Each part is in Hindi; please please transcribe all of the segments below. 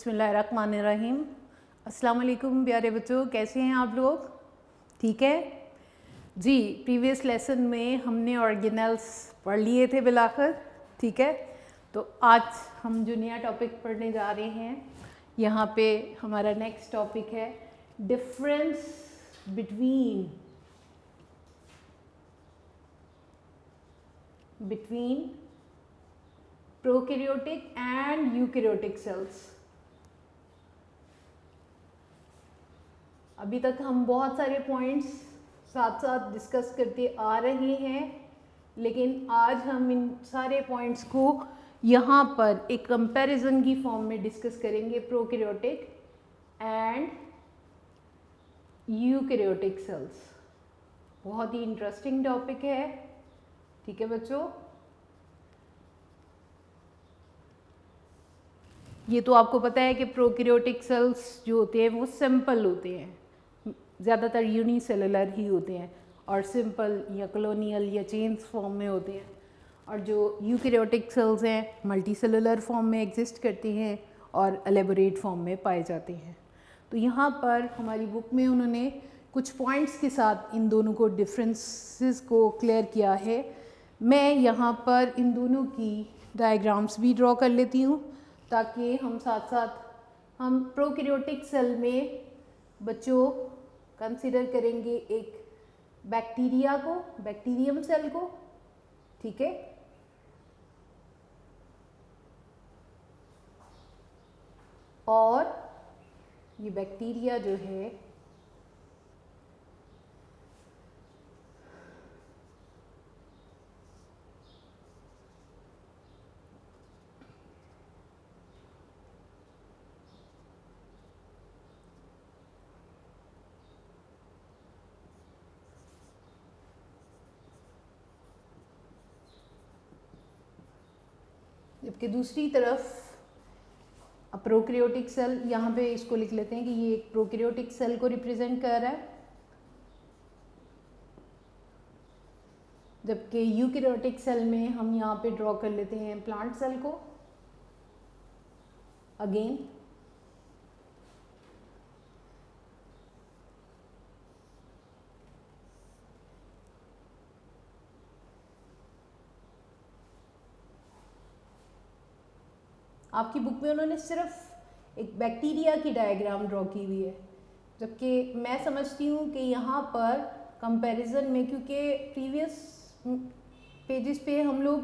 बिस्मिल्लाहिर्रहमानिर्रहीम। अस्सलाम वालेकुम प्यारे बच्चों, कैसे हैं आप लोग? ठीक है जी। प्रीवियस लेसन में हमने ऑर्गेनेल्स पढ़ लिए थे बिलाखिर, ठीक है। तो आज हम जो नया टॉपिक पढ़ने जा रहे हैं, यहाँ पे हमारा नेक्स्ट टॉपिक है difference between prokaryotic and eukaryotic sales. अभी तक हम बहुत सारे पॉइंट्स साथ साथ डिस्कस करते आ रहे हैं, लेकिन आज हम इन सारे पॉइंट्स को यहाँ पर एक कंपैरिजन की फॉर्म में डिस्कस करेंगे, प्रोकैरियोटिक एंड यूकैरियोटिक सेल्स। बहुत ही इंटरेस्टिंग टॉपिक है, ठीक है बच्चों। ये तो आपको पता है कि प्रोकैरियोटिक सेल्स जो होते हैं वो सिंपल होते हैं, ज़्यादातर यूनिसेलुलर ही होते हैं और सिंपल या कॉलोनियल या चेन्स फॉर्म में होते हैं। और जो यूकैरियोटिक सेल्स हैं मल्टीसेलुलर फॉर्म में एग्जिस्ट करते हैं और एलेबोरेट फॉर्म में पाए जाते हैं। तो यहाँ पर हमारी बुक में उन्होंने कुछ पॉइंट्स के साथ इन दोनों को डिफरेंसेस को क्लियर किया है। मैं यहाँ पर इन दोनों की डायग्राम्स भी ड्रॉ कर लेती हूँ ताकि हम साथ साथ हम प्रोकैरियोटिक सेल में बच्चों कंसीडर करेंगे एक बैक्टीरिया को, बैक्टीरियम सेल को, ठीक है। और ये बैक्टीरिया जो है जबकि दूसरी तरफ प्रोकैरियोटिक सेल, यहाँ पे इसको लिख लेते हैं कि ये एक प्रोकैरियोटिक सेल को रिप्रेजेंट कर रहा है, जबकि यूकैरियोटिक सेल में हम यहाँ पे ड्रॉ कर लेते हैं प्लांट सेल को। अगेन आपकी बुक में उन्होंने सिर्फ एक बैक्टीरिया की डायग्राम ड्रॉ की हुई है, जबकि मैं समझती हूँ कि यहाँ पर कंपैरिजन में, क्योंकि प्रीवियस पेजेस पे हम लोग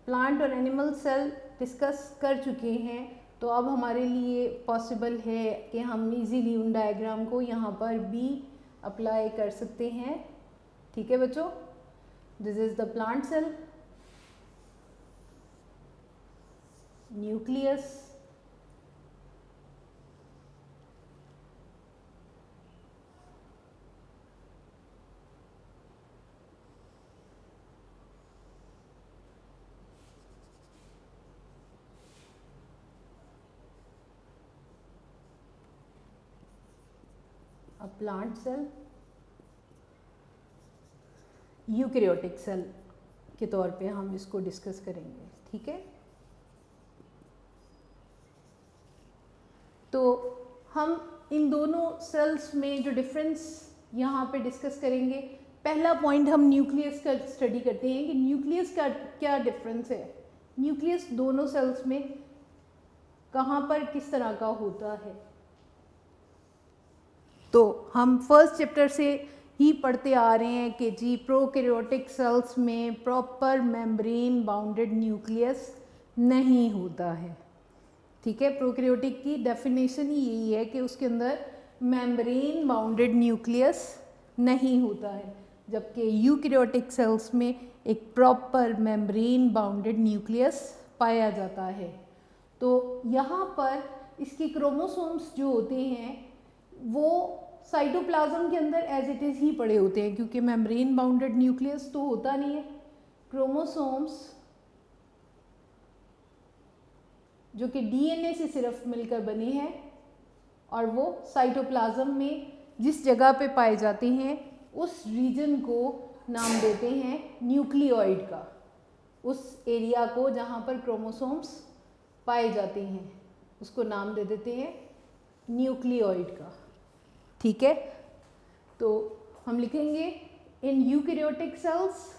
प्लांट और एनिमल सेल डिस्कस कर चुके हैं, तो अब हमारे लिए पॉसिबल है कि हम इजीली उन डायग्राम को यहाँ पर भी अप्लाई कर सकते हैं, ठीक है बच्चों। This is the plant cell, nucleus, a plant cell, eukaryotic cell के तौर पे हम इसको डिस्कस करेंगे, ठीक है। तो हम इन दोनों सेल्स में जो डिफरेंस यहाँ पे डिस्कस करेंगे, पहला पॉइंट हम न्यूक्लियस का स्टडी करते हैं कि न्यूक्लियस का क्या डिफरेंस है, न्यूक्लियस दोनों सेल्स में कहाँ पर किस तरह का होता है। तो हम फर्स्ट चैप्टर से ही पढ़ते आ रहे हैं कि जी प्रोकैरियोटिक सेल्स में प्रॉपर मेम्ब्रेन बाउंडेड न्यूक्लियस नहीं होता है, ठीक है। प्रोकैरियोटिक की डेफिनेशन ही यही है कि उसके अंदर मेम्ब्रेन बाउंडेड न्यूक्लियस नहीं होता है, जबकि यूकैरियोटिक सेल्स में एक प्रॉपर मेम्ब्रेन बाउंडेड न्यूक्लियस पाया जाता है। तो यहाँ पर इसके क्रोमोसोम्स जो होते हैं वो साइटोप्लाज्म के अंदर एज इट इज़ ही पड़े होते हैं, क्योंकि मेम्ब्रेन बाउंडेड न्यूक्लियस तो होता नहीं है। क्रोमोसोम्स जो कि डीएनए से सिर्फ मिलकर बने हैं और वो साइटोप्लाज्म में जिस जगह पे पाए जाते हैं उस रीजन को नाम देते हैं न्यूक्लियोइड का, उस एरिया को जहाँ पर क्रोमोसोम्स पाए जाते हैं उसको नाम दे देते हैं न्यूक्लियोइड का। ठीक है, तो हम लिखेंगे in eukaryotic cells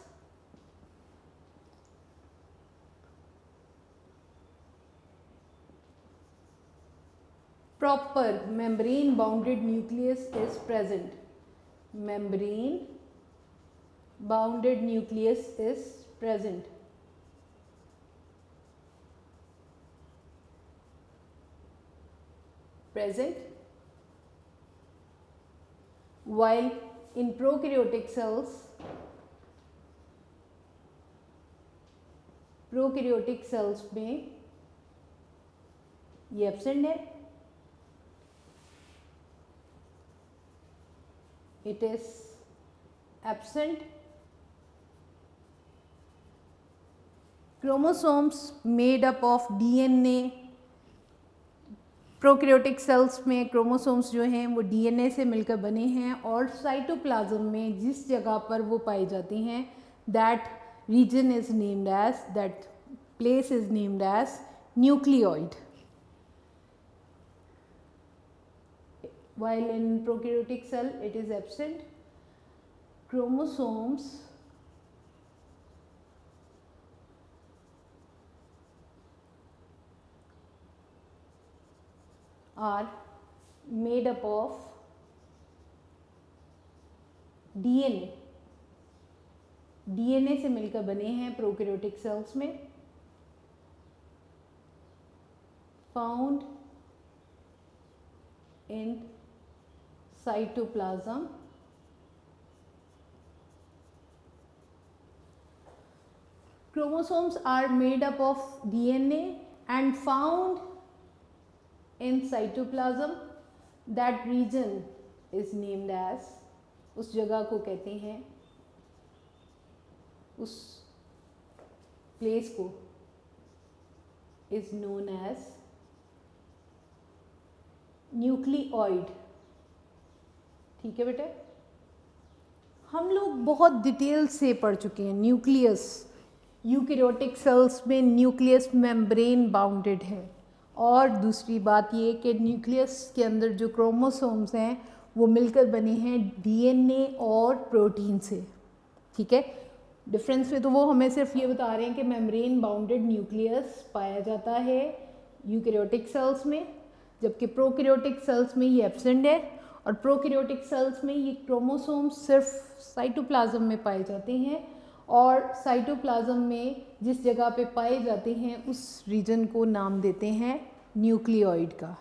proper membrane bounded nucleus is present. Membrane bounded nucleus is present. While in prokaryotic cells में ये एब्सेंट है, it is absent. Chromosomes made up of DNA, prokaryotic cells में क्रोमोसोम्स जो हैं वो डीएनए से मिलकर बने हैं और साइटोप्लाज्म में जिस जगह पर वो पाई जाती हैं that region is named as, that place is named as nucleoid. While in prokaryotic cell it is absent. Chromosomes are made up of DNA. DNA से मिलकर बने हैं प्रोकैरियोटिक सेल्स में. Found in cytoplasm. Chromosomes are made up of DNA and found in cytoplasm. That region is named as, उस जगह को कहते हैं, उस प्लेस को is known as न्यूक्लियोइड. ठीक है बेटे, हम लोग बहुत डिटेल से पढ़ चुके हैं न्यूक्लियस. यूकैरियोटिक सेल्स में न्यूक्लियस मेम्ब्रेन बाउंडेड है और दूसरी बात ये कि न्यूक्लियस के अंदर जो क्रोमोसोम्स हैं वो मिलकर बने हैं डीएनए और प्रोटीन से. ठीक है, डिफरेंस में तो वो हमें सिर्फ ये बता रहे हैं कि मेम्ब्रेन बाउंडेड न्यूक्लियस पाया जाता है यूकैरियोटिक सेल्स में, जबकि प्रोकैरियोटिक सेल्स में ये एब्सेंट है. और प्रोकैरियोटिक सेल्स में ये क्रोमोसोम्स सिर्फ साइटोप्लाज्म में पाए जाते हैं और साइटोप्लाज्म में जिस जगह पे पाए जाते हैं उस रीजन को नाम देते हैं न्यूक्लियोइड का.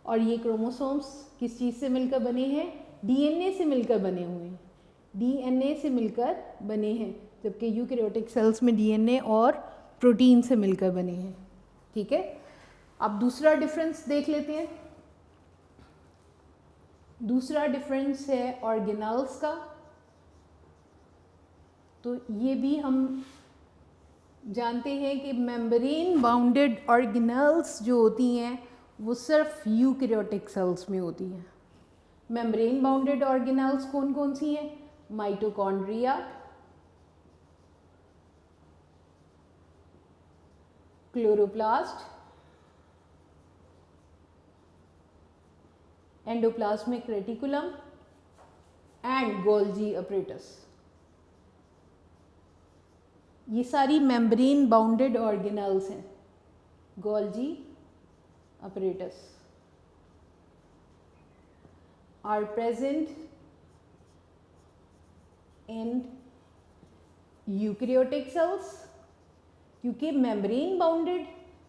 और ये क्रोमोसोम्स किस चीज़ से मिलकर बने हैं? डीएनए से मिलकर बने हुए हैं. डीएनए से मिलकर बने हैं, जबकि यूकैरियोटिक सेल्स में डीएनए और प्रोटीन से मिलकर बने हैं. ठीक है, अब दूसरा डिफरेंस देख लेते हैं. दूसरा डिफरेंस है ऑर्गेनल्स का. तो ये भी हम जानते हैं कि मेम्ब्रेन बाउंडेड ऑर्गेनल्स जो होती हैं वो सिर्फ यूकैरियोटिक सेल्स में होती हैं. मेम्ब्रेन बाउंडेड ऑर्गेनल्स कौन कौन सी हैं? Mitochondria, chloroplast, endoplasmic reticulum and Golgi apparatus. ये सारी मेम्ब्रेन बाउंडेड ऑर्गेनल्स हैं. Golgi apparatus are present in eukaryotic cells. क्योंकि मेम्ब्रेन बाउंडेड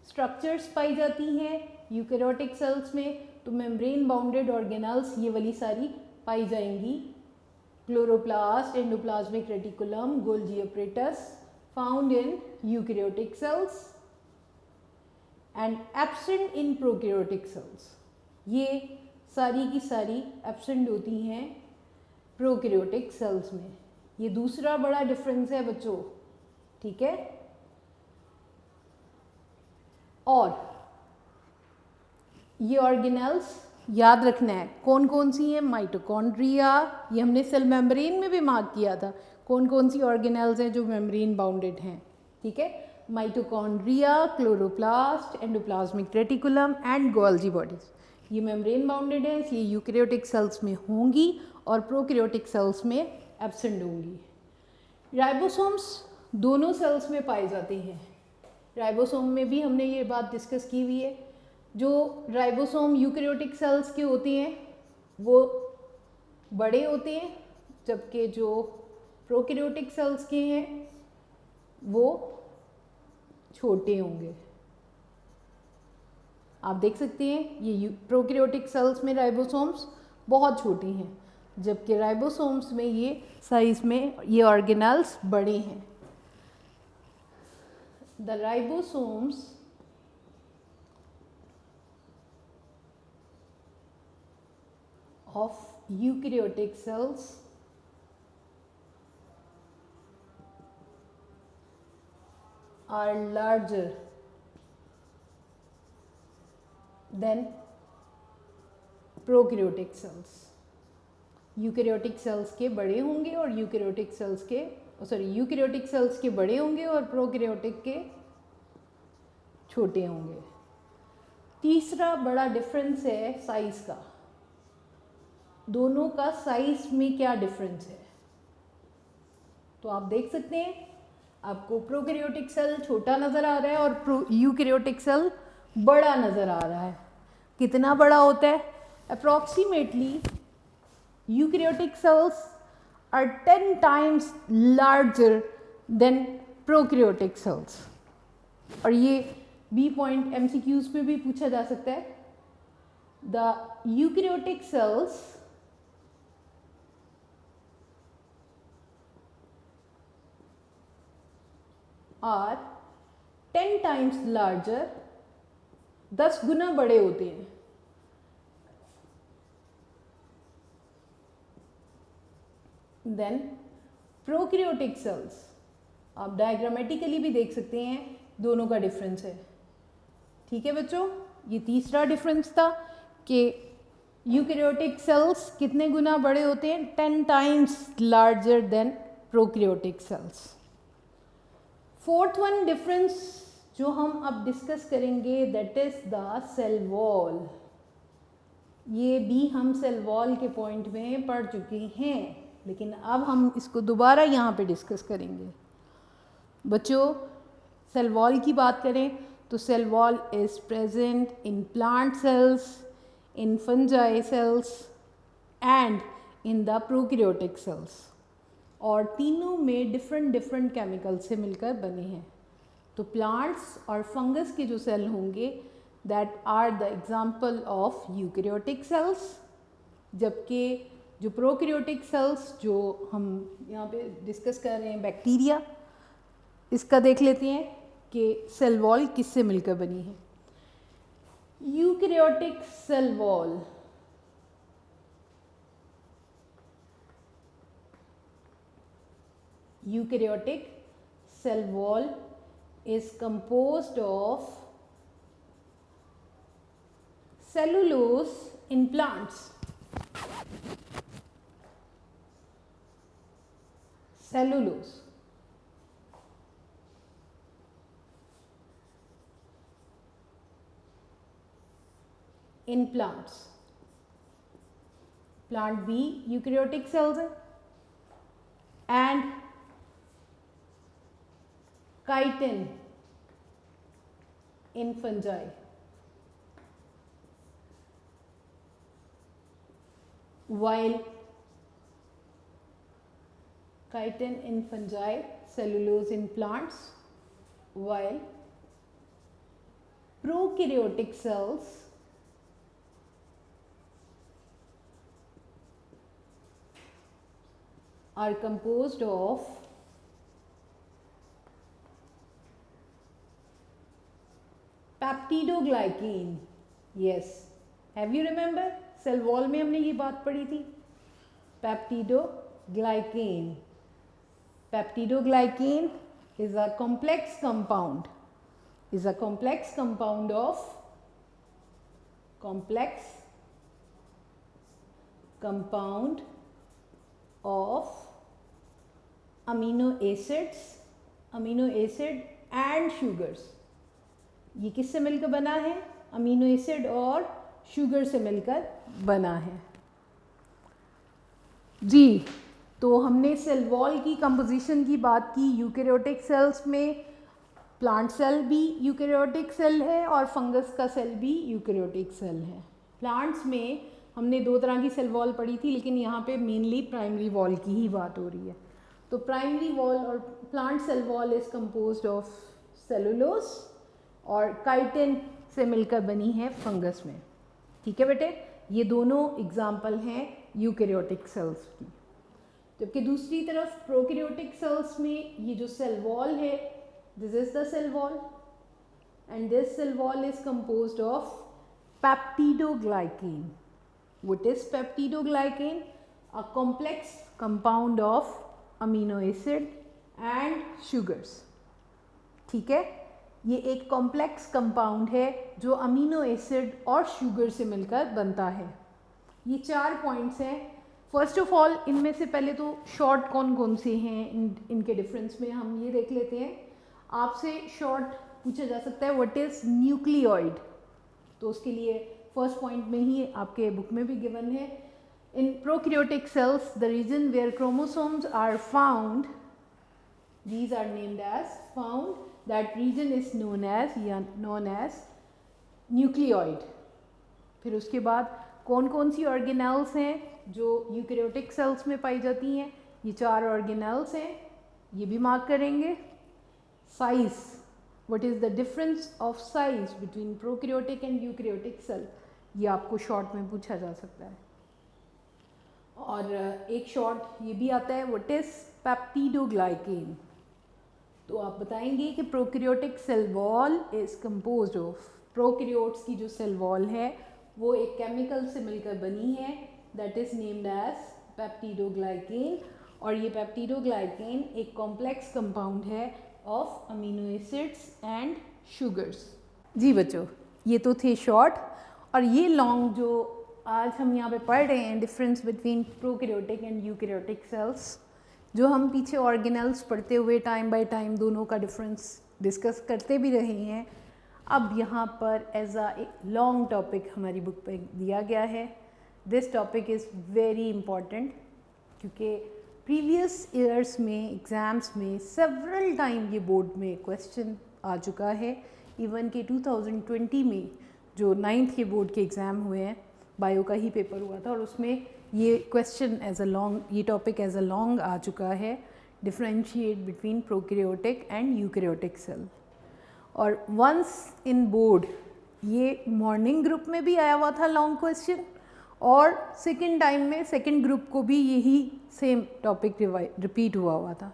स्ट्रक्चर्स पाई जाती हैं यूकैरियोटिक सेल्स में, तो मेम्ब्रेन बाउंडेड ऑर्गेनल्स ये वाली सारी पाई जाएंगी. Chloroplast, endoplasmic reticulum, Golgi apparatus found in eukaryotic cells and absent in prokaryotic sales. ये सारी की सारी एब्सेंट होती हैं प्रोकैरियोटिक सेल्स में. ये दूसरा बड़ा डिफरेंस है बच्चों. ठीक है, और ये ऑर्गेनल्स याद रखना है कौन कौन सी हैं. माइटोकॉन्ड्रिया, ये हमने सेल मेम्ब्रेन में भी मार्क किया था कौन कौन सी ऑर्गेनल्स हैं जो मेम्ब्रेन बाउंडेड हैं. ठीक है, mitochondria, chloroplast, endoplasmic reticulum and Golgi bodies. ये मेम्ब्रेन बाउंडेड है, इसलिए यूकैरियोटिक सेल्स में होंगी और प्रोकैरियोटिक सेल्स में एब्सेंट होंगी। राइबोसोम्स दोनों सेल्स में पाए जाते हैं। राइबोसोम में भी हमने ये बात डिस्कस की हुई है। जो राइबोसोम यूकैरियोटिक सेल्स के होते हैं वो बड़े होते हैं, जबकि जो प्रोकैरियोटिक सेल्स के हैं वो छोटे होंगे। आप देख सकते हैं ये प्रोकैरियोटिक सेल्स में राइबोसोम्स बहुत छोटी हैं, जबकि राइबोसोम्स में ये साइज में ये ऑर्गेनेल्स बड़े हैं। The ribosomes of eukaryotic cells are larger than prokaryotic cells। Eukaryotic cells के बड़े होंगे और यूकैरियोटिक सेल्स के बड़े होंगे और प्रोकैरियोटिक के छोटे होंगे। तीसरा बड़ा डिफरेंस है साइज का। दोनों का साइज में क्या डिफरेंस है, तो आप देख सकते हैं आपको प्रोकैरियोटिक सेल छोटा नज़र आ रहा है और यूकैरियोटिक सेल बड़ा नज़र आ रहा है। कितना बड़ा होता है? Approximately eukaryotic cells are 10 times larger than prokaryotic cells. और ये बी पॉइंट MCQs में भी पूछा जा सकता है। The eukaryotic cells are 10 times larger, 10 गुना बड़े होते हैं देन प्रोकैरियोटिक सेल्स। आप डायग्रामेटिकली भी देख सकते हैं दोनों का डिफरेंस है। ठीक है बच्चों, ये तीसरा डिफरेंस था कि यूकैरियोटिक सेल्स कितने गुना बड़े होते हैं? 10 times larger than prokaryotic cells. Fourth one difference जो हम अब डिस्कस करेंगे that is the cell wall. ये भी हम सेल वॉल के पॉइंट में पढ़ चुके हैं, लेकिन अब हम इसको दोबारा यहाँ पे डिस्कस करेंगे। बच्चों, सेल वॉल की बात करें तो cell wall is present in plant cells, in fungi cells and in the prokaryotic cells, और तीनों में डिफरेंट केमिकल से मिलकर बने हैं। तो प्लांट्स और फंगस के जो सेल होंगे that are the example of eukaryotic cells, जबकि जो प्रोकैरियोटिक सेल्स जो हम यहाँ पे डिस्कस कर रहे हैं बैक्टीरिया, इसका देख लेते हैं कि सेल वॉल किससे मिलकर बनी है। Eukaryotic cell wall eukaryotic cell wall is composed of cellulose in plants, cellulose in plants। plant भी eukaryotic cells है and chitin in fungi। while chitin in fungi, cellulose in plants, while prokaryotic cells are composed of peptidoglycan. Yes, have you remember cell wall में हमने ये बात पढ़ी थी, peptidoglycan. Peptidoglycan is a complex compound of amino acid and sugars. ये किससे मिलकर बना है? अमीनो एसिड और शुगर से मिलकर बना है। जी, तो हमने सेल वॉल की कंपोजिशन की बात की। यूकेरियोटिक सेल्स में प्लांट सेल भी यूकेरियोटिक सेल है और फंगस का सेल भी यूकेरियोटिक सेल है। प्लांट्स में हमने दो तरह की सेल वॉल पढ़ी थी, लेकिन यहाँ पे मेनली प्राइमरी वॉल की ही बात हो रही है। तो प्राइमरी वॉल और plant cell wall is composed of cellulose और काइटिन से मिलकर बनी है फंगस में। ठीक है बेटे, ये दोनों एग्जाम्पल हैं यूकेरियोटिक सेल्स की। जबकि दूसरी तरफ प्रोकैरियोटिक सेल्स में ये जो सेल वॉल है, this is the cell wall and this cell wall is composed of peptidoglycan. What is peptidoglycan? A complex compound of amino acid and sugars. ठीक है, ये एक कॉम्प्लेक्स कंपाउंड है जो अमीनो एसिड और शुगर से मिलकर बनता है। ये 4 पॉइंट्स हैं। फर्स्ट ऑफ ऑल इनमें से पहले तो शॉर्ट कौन कौन से हैं इनके डिफरेंस में हम ये देख लेते हैं। आपसे शॉर्ट पूछा जा सकता है व्हाट इज न्यूक्लियोइड, तो उसके लिए फर्स्ट पॉइंट में ही आपके बुक में भी गिवन है। In prokaryotic cells the region where chromosomes are found, these are named as found, that region is known as nucleoid। फिर उसके बाद कौन कौन सी ऑर्गेनेल्स हैं जो यूकेरियोटिक सेल्स में पाई जाती हैं? ये 4 ऑर्गेनेल्स हैं, ये भी मार्क करेंगे। Size, what is the difference of size between prokaryotic and eukaryotic cell, ये आपको शॉर्ट में पूछा जा सकता है। और एक शॉर्ट ये भी आता है व्हाट इज पेप्टिडोग्लाइकेन। तो आप बताएंगे कि prokaryotic cell wall is composed of, prokaryotes की जो सेल वॉल है वो एक केमिकल से मिलकर बनी है, that is named as peptidoglycan. और ये पेप्टिडोग्लाइकेन एक कॉम्प्लेक्स कंपाउंड है of amino acids and sugars. जी बच्चों, ये तो थे शॉर्ट, और ये लॉन्ग जो आज हम यहाँ पे पढ़ रहे हैं difference between prokaryotic and eukaryotic sales, जो हम पीछे ऑर्गेनेल्स पढ़ते हुए टाइम बाय टाइम दोनों का डिफरेंस डिस्कस करते भी रहे हैं। अब यहाँ पर एज अ लॉन्ग टॉपिक हमारी बुक पे दिया गया है। This topic is very important क्योंकि प्रीवियस ईयर्स में एग्ज़ाम्स में सेवरल टाइम ये बोर्ड में क्वेश्चन आ चुका है। इवन कि 2020 में जो 9th के बोर्ड के एग्ज़ाम हुए हैं, बायो का ही पेपर हुआ था और उसमें ये क्वेश्चन एज अ लॉन्ग, ये टॉपिक एज अ लॉन्ग आ चुका है, differentiate between prokaryotic and eukaryotic cell. और वंस इन बोर्ड ये मॉर्निंग ग्रुप में भी आया हुआ था लॉन्ग क्वेश्चन, और सेकेंड टाइम में सेकेंड ग्रुप को भी यही सेम टॉपिक रिपीट हुआ था।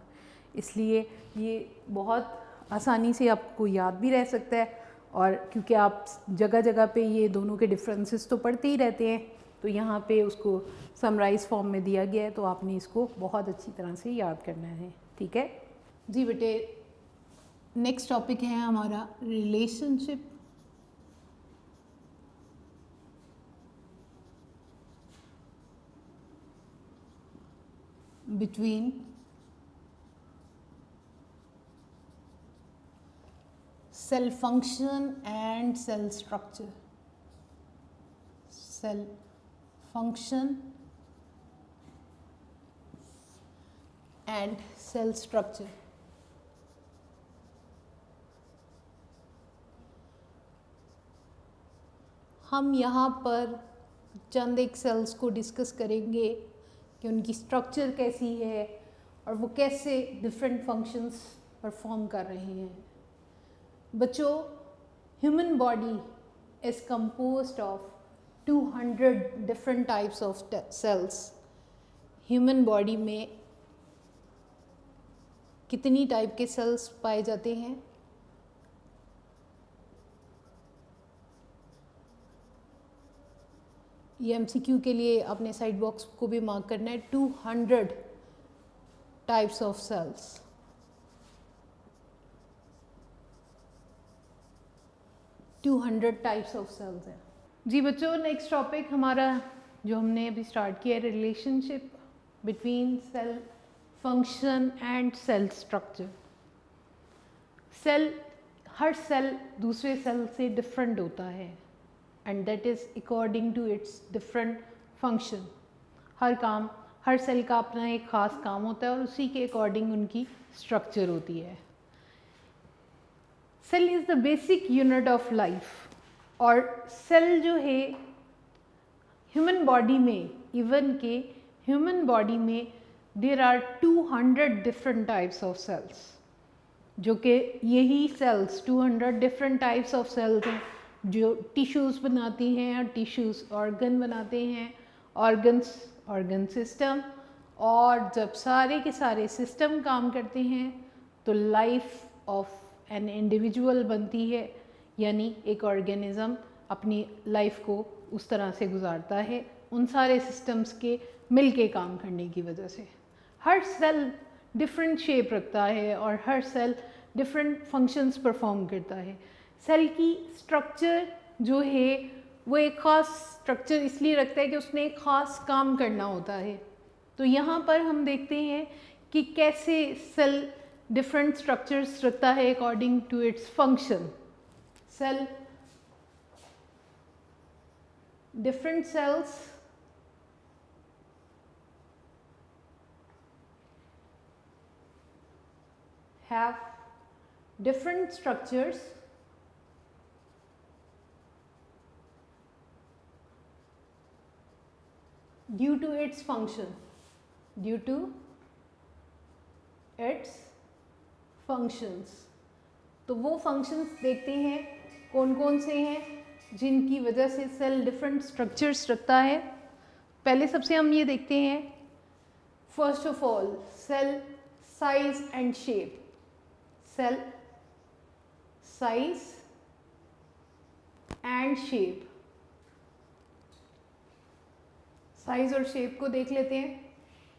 इसलिए ये बहुत आसानी से आपको याद भी रह सकता है, और क्योंकि आप जगह जगह पे ये दोनों के डिफरेंसेस तो पढ़ते ही रहते हैं, तो यहाँ पे उसको समराइज फॉर्म में दिया गया है, तो आपने इसको बहुत अच्छी तरह से याद करना है। ठीक है जी बेटे, नेक्स्ट टॉपिक है हमारा relationship between cell function and cell structure. Cell function and cell structure. हम यहाँ पर चंद एक सेल्स को डिस्कस करेंगे कि उनकी स्ट्रक्चर कैसी है और वो कैसे डिफरेंट फंक्शंस परफॉर्म कर रहे हैं। बच्चों, human body is composed of 200 different types of cells. Human body में कितनी टाइप के सेल्स पाए जाते हैं? ये MCQ के लिए अपने साइड बॉक्स को भी मार्क करना है, 200 types of cells. Types of cells हैं। जी बच्चों, नेक्स्ट टॉपिक हमारा जो हमने अभी स्टार्ट किया है, relationship between cell function and cell structure. Cell, हर सेल दूसरे सेल से डिफरेंट होता है and that is according to its different function. हर सेल का अपना एक ख़ास काम होता है और उसी के अकॉर्डिंग उनकी स्ट्रक्चर होती है। Cell is the basic unit of life. और सेल जो है ह्यूमन बॉडी में, इवन के ह्यूमन बॉडी में there are 200 different types of cells, जो कि यही cells 200 different types of cells हैं जो टिश्यूज़ बनाती हैं और टिश्यूज़ ऑर्गन बनाते हैं, ऑर्गन सिस्टम। और जब सारे के सारे सिस्टम काम करते हैं तो लाइफ ऑफ एन इंडिविजुअल बनती है, यानी एक ऑर्गेनिज़म अपनी लाइफ को उस तरह से गुजारता है उन सारे सिस्टम्स के मिल के काम करने की वजह से। हर सेल डिफरेंट शेप रखता है और हर सेल डिफरेंट फंक्शंस परफॉर्म करता है। सेल की स्ट्रक्चर जो है वो एक ख़ास स्ट्रक्चर इसलिए रखता है कि उसने एक ख़ास काम करना होता है। तो यहाँ पर हम देखते हैं कि कैसे सेल डिफरेंट स्ट्रक्चर्स रखता है according to its function. Cell, different cells have different structures due to its function, due to its functions। तो वो functions देखते हैं कौन कौन से हैं जिनकी वजह से सेल डिफरेंट स्ट्रक्चर्स रखता है। पहले सबसे हम ये देखते हैं, first of all cell size and shape. Cell size and shape, size और शेप को देख लेते हैं।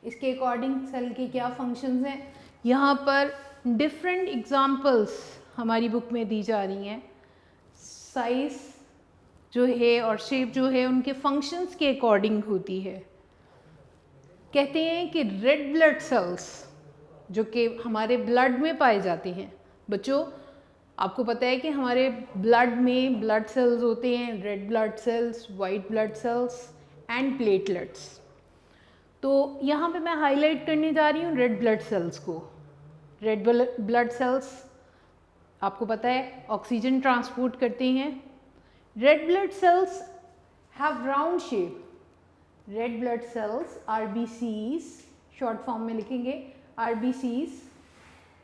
इसके अकॉर्डिंग सेल के क्या फंक्शंस हैं, यहाँ पर डिफरेंट एग्जांपल्स हमारी बुक में दी जा रही हैं। साइज जो है और शेप जो है उनके फंक्शंस के अकॉर्डिंग होती है। कहते हैं कि रेड ब्लड सेल्स जो कि हमारे ब्लड में पाए जाते हैं, बच्चों आपको पता है कि हमारे ब्लड में ब्लड सेल्स होते हैं, red blood sales, white blood sales and platelets. तो यहाँ पे मैं हाईलाइट करने जा रही हूँ रेड ब्लड सेल्स को। रेड ब्लड सेल्स आपको पता है ऑक्सीजन ट्रांसपोर्ट करते हैं। Red blood cells have round shape. Red blood cells, RBCs, short form में लिखेंगे, RBCs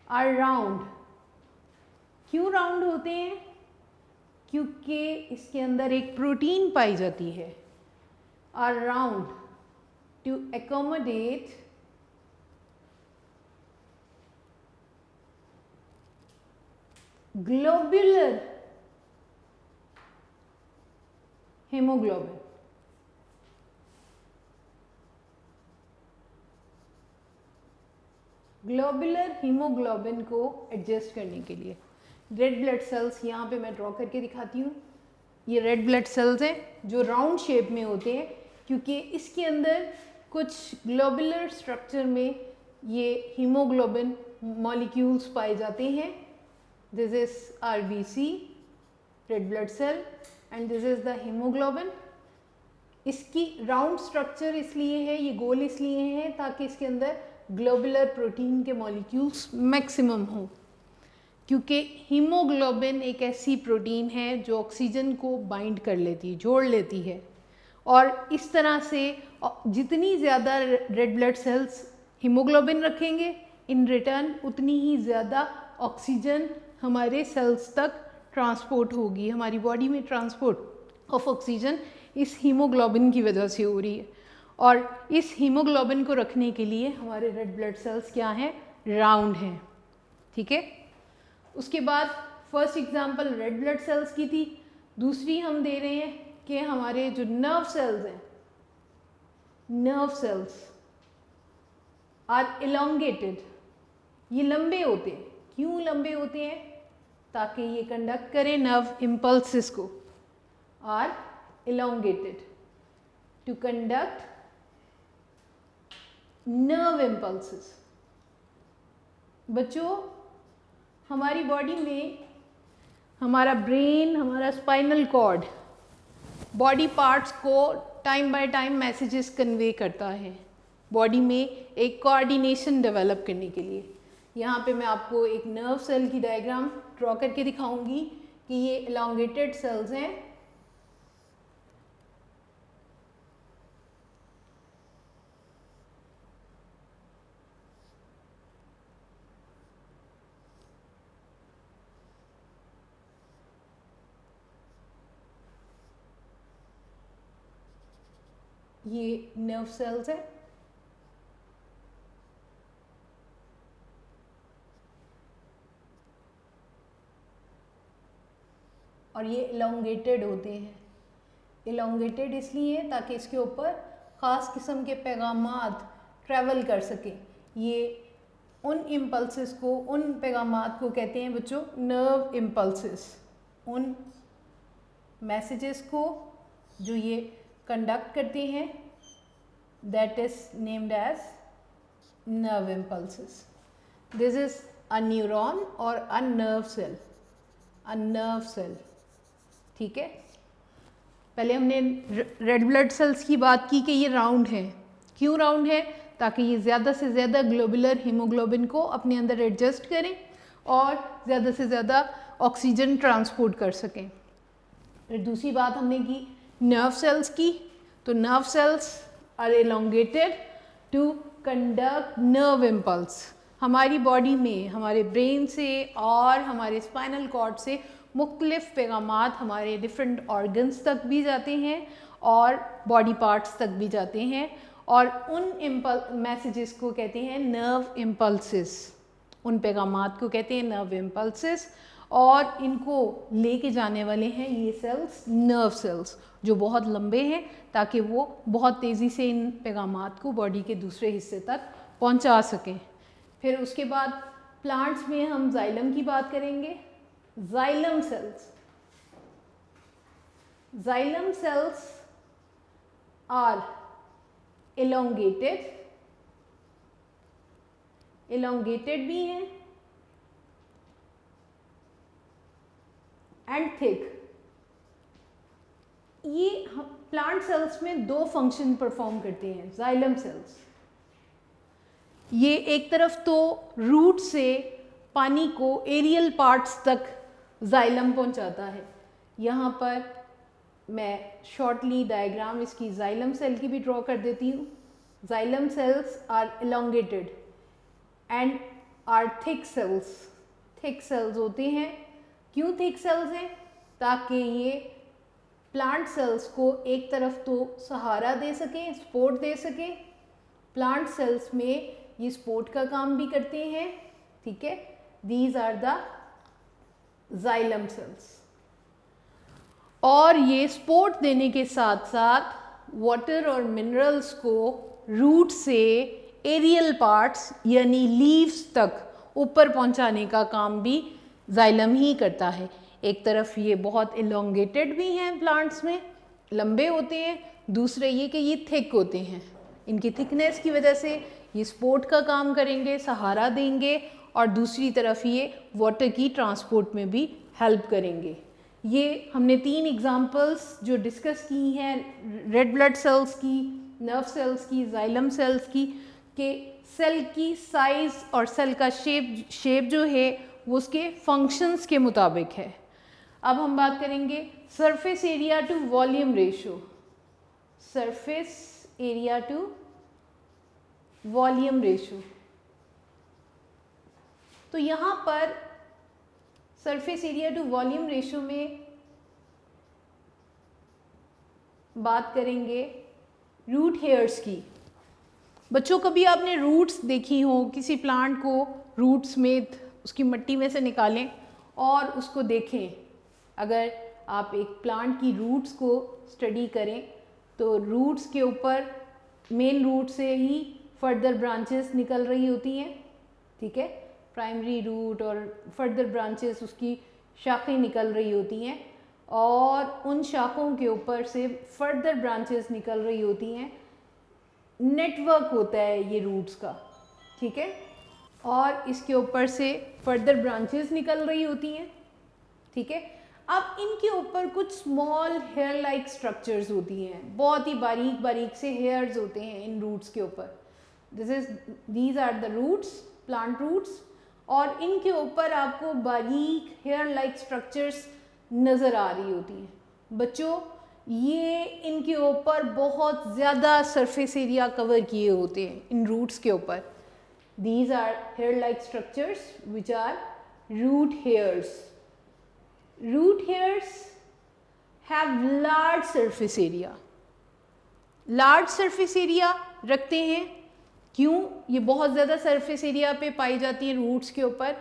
are round। क्यों round होते हैं? क्योंकि इसके अंदर एक प्रोटीन पाई जाती है। are round to accommodate globular hemoglobin। Globular haemoglobin को एडजस्ट करने के लिए रेड ब्लड सेल्स, यहाँ पे मैं ड्रॉ करके दिखाती हूँ। ये रेड ब्लड सेल्स हैं जो राउंड शेप में होते हैं क्योंकि इसके अंदर कुछ ग्लोबुलर स्ट्रक्चर में ये हीमोग्लोबिन मॉलिक्यूल्स पाए जाते हैं। This is RBC, red blood cell, and this is the haemoglobin. इसकी राउंड स्ट्रक्चर इसलिए है, ये गोल इसलिए है ताकि इसके अंदर ग्लोबुलर प्रोटीन के मॉलिक्यूल्स मैक्सिमम हों, क्योंकि हीमोग्लोबिन एक ऐसी प्रोटीन है जो ऑक्सीजन को बाइंड कर लेती है, जोड़ लेती है। और इस तरह से जितनी ज़्यादा रेड ब्लड सेल्स हीमोग्लोबिन रखेंगे, इन रिटर्न उतनी ही ज़्यादा ऑक्सीजन हमारे सेल्स तक ट्रांसपोर्ट होगी। हमारी बॉडी में ट्रांसपोर्ट ऑफ ऑक्सीजन इस हीमोग्लोबिन की वजह से हो रही है। और इस हीमोग्लोबिन को रखने के लिए हमारे रेड ब्लड सेल्स क्या हैं, राउंड हैं। ठीक है, उसके बाद first example red blood sales की थी। दूसरी हम दे रहे हैं कि हमारे जो नर्व सेल्स हैं, नर्व सेल्स आर इलोंगेटेड। ये लंबे होते हैं। क्यों लंबे होते हैं? ताकि ये कंडक्ट करें नर्व इम्पल्सेस को। Are elongated to conduct nerve impulses. बच्चों हमारी बॉडी में हमारा ब्रेन, हमारा स्पाइनल कॉर्ड बॉडी पार्ट्स को time by time messages convey करता है बॉडी में एक कोऑर्डिनेशन डेवलप करने के लिए। यहाँ पे मैं आपको एक नर्व सेल की डायग्राम ड्रॉ करके दिखाऊंगी कि ये एलोंगेटेड सेल्स हैं। ये नर्व सेल्स है और ये एलोंगेटेड होते हैं। एलोंगेटेड इसलिए ताकि इसके ऊपर ख़ास किस्म के पैगामात ट्रैवल कर सकें। ये उन इम्पल्सेस को, उन पैगामात को कहते हैं बच्चों नर्व इम्पल्सेस। उन मैसेजेस को जो ये कंडक्ट करते हैं that is named as nerve impulses. This is a neuron और a nerve cell, a nerve cell. ठीक है, पहले हमने रेड ब्लड सेल्स की बात की कि ये राउंड है। क्यों राउंड है? ताकि ये ज़्यादा से ज़्यादा ग्लोबुलर हीमोग्लोबिन को अपने अंदर एडजस्ट करें और ज़्यादा से ज़्यादा ऑक्सीजन ट्रांसपोर्ट कर सकें। फिर दूसरी बात हमने की नर्व सेल्स की, तो nerve cells are elongated to conduct nerve impulse. हमारी बॉडी में हमारे ब्रेन से और हमारे स्पाइनल कॉर्ड से मुख्तलिफ पैगामात हमारे डिफरेंट ऑर्गन्स तक भी जाते हैं और बॉडी पार्ट्स तक भी जाते हैं और उन मैसेजेस को कहते हैं नर्व इम्पल्सेस। उन पैगामात को कहते हैं नर्व इम्पल्सेस और इनको लेके जाने वाले हैं ये सेल्स नर्व सेल्स, जो बहुत लंबे हैं ताकि वो बहुत तेज़ी से इन पैगामात को बॉडी के दूसरे हिस्से तक पहुंचा सकें। फिर उसके बाद प्लांट्स में हम जाइलम की बात करेंगे। Xylem cells, xylem cells are elongated, elongated भी हैं एंड थिक। ये प्लांट सेल्स में दो फंक्शन परफॉर्म करते हैं जाइलम सेल्स। ये एक तरफ तो रूट से पानी को एरियल पार्ट्स तक जाइलम पहुंचाता है। यहाँ पर मैं शॉर्टली डायग्राम इसकी जाइलम सेल की भी ड्रॉ कर देती हूँ। Xylem cells are elongated and are thick cells. Thick cells होते हैं। क्यों थिक सेल्स हैं? ताकि ये प्लांट सेल्स को एक तरफ तो सहारा दे सकें, सपोर्ट दे सकें। प्लांट सेल्स में ये सपोर्ट का काम भी करते हैं। ठीक है, these are the xylem cells. और ये सपोर्ट देने के साथ साथ वाटर और मिनरल्स को रूट से एरियल पार्ट्स यानी लीव्स तक ऊपर पहुंचाने का काम भी जाइलम ही करता है। एक तरफ ये बहुत एलोंगेटेड भी हैं, प्लांट्स में लंबे होते हैं, दूसरे ये कि ये थिक होते हैं। इनकी थिकनेस की वजह से ये सपोर्ट का काम करेंगे, सहारा देंगे और दूसरी तरफ ये वाटर की ट्रांसपोर्ट में भी हेल्प करेंगे। ये हमने 3 एग्जांपल्स जो डिस्कस की हैं रेड ब्लड सेल्स की, नर्व सेल्स की, जाइलम सेल्स की, कि सेल की साइज़ और सेल का शेप जो है वो उसके फंक्शंस के मुताबिक है। अब हम बात करेंगे surface area to volume ratio. Surface area to volume ratio. तो यहाँ पर surface area to volume ratio में बात करेंगे रूट हेयर्स की। बच्चों, कभी आपने रूट्स देखी हो, किसी प्लांट को रूट समेत उसकी मिट्टी में से निकालें और उसको देखें। अगर आप एक प्लांट की रूट्स को स्टडी करें तो रूट्स के ऊपर मेन रूट से ही फर्दर ब्रांचेस निकल रही होती हैं। ठीक है, प्राइमरी रूट और फर्दर ब्रांचेस उसकी शाखें निकल रही होती हैं और उन शाखों के ऊपर से फर्दर ब्रांचेस निकल रही होती हैं। नेटवर्क होता है ये रूट्स का। ठीक है, और इसके ऊपर से फर्दर ब्रांचेस निकल रही होती हैं, ठीक है। अब इनके ऊपर कुछ स्मॉल हेयर लाइक स्ट्रक्चर्स होती हैं, बहुत ही बारीक बारीक से हेयर्स होते हैं इन रूट्स के ऊपर। These are the roots, plant roots, और इनके ऊपर आपको बारीक हेयर लाइक स्ट्रक्चर्स नज़र आ रही होती हैं। बच्चों, ये इनके ऊपर बहुत ज़्यादा सरफेस एरिया कवर किए होते हैं इन रूट्स के ऊपर। These are hair like structures which are root hairs. Root hairs have large surface area. Large surface area रखते हैं, क्यों? ये बहुत ज़्यादा surface area पे पाई जाती हैं रूट्स के ऊपर,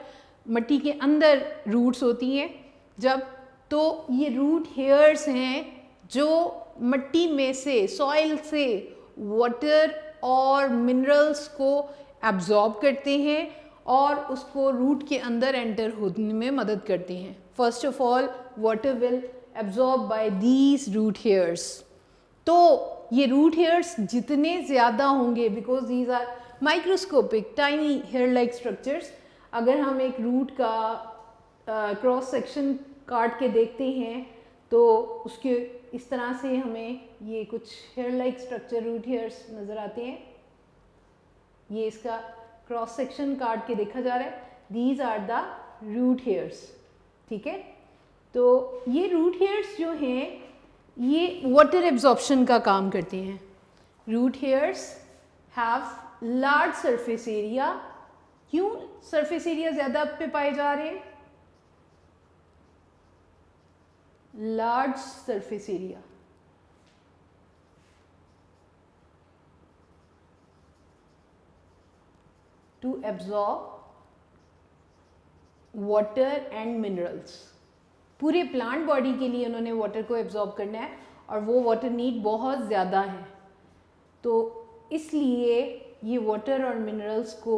मिट्टी के अंदर रूट्स होती हैं जब, तो ये रूट हेयर्स हैं जो मिट्टी में से, सॉइल से वाटर और मिनरल्स को एब्जॉर्ब करते हैं और उसको रूट के अंदर एंटर होने में मदद करते हैं। First of all, water will absorb by these root hairs. तो ये रूट हेयर्स जितने ज़्यादा होंगे, because these are microscopic tiny hair like structures, अगर हम एक रूट का क्रॉस सेक्शन काट के देखते हैं तो उसके इस तरह से हमें ये कुछ hair like structure root hairs नज़र आते हैं। ये इसका क्रॉस सेक्शन काट के देखा जा रहा है, these are the root hairs, ठीक है। तो ये रूट हेयर्स जो हैं ये वाटर एब्जॉर्प्शन का काम करते हैं। Root hairs have large surface area. क्यों सरफेस एरिया ज़्यादा पे पाए जा रहे हैं? Large surface area, to absorb water and minerals। पूरे प्लांट बॉडी के लिए उन्होंने वाटर को एब्जॉर्ब करना है और वो वाटर नीड बहुत ज़्यादा है, तो इसलिए ये वाटर और मिनरल्स को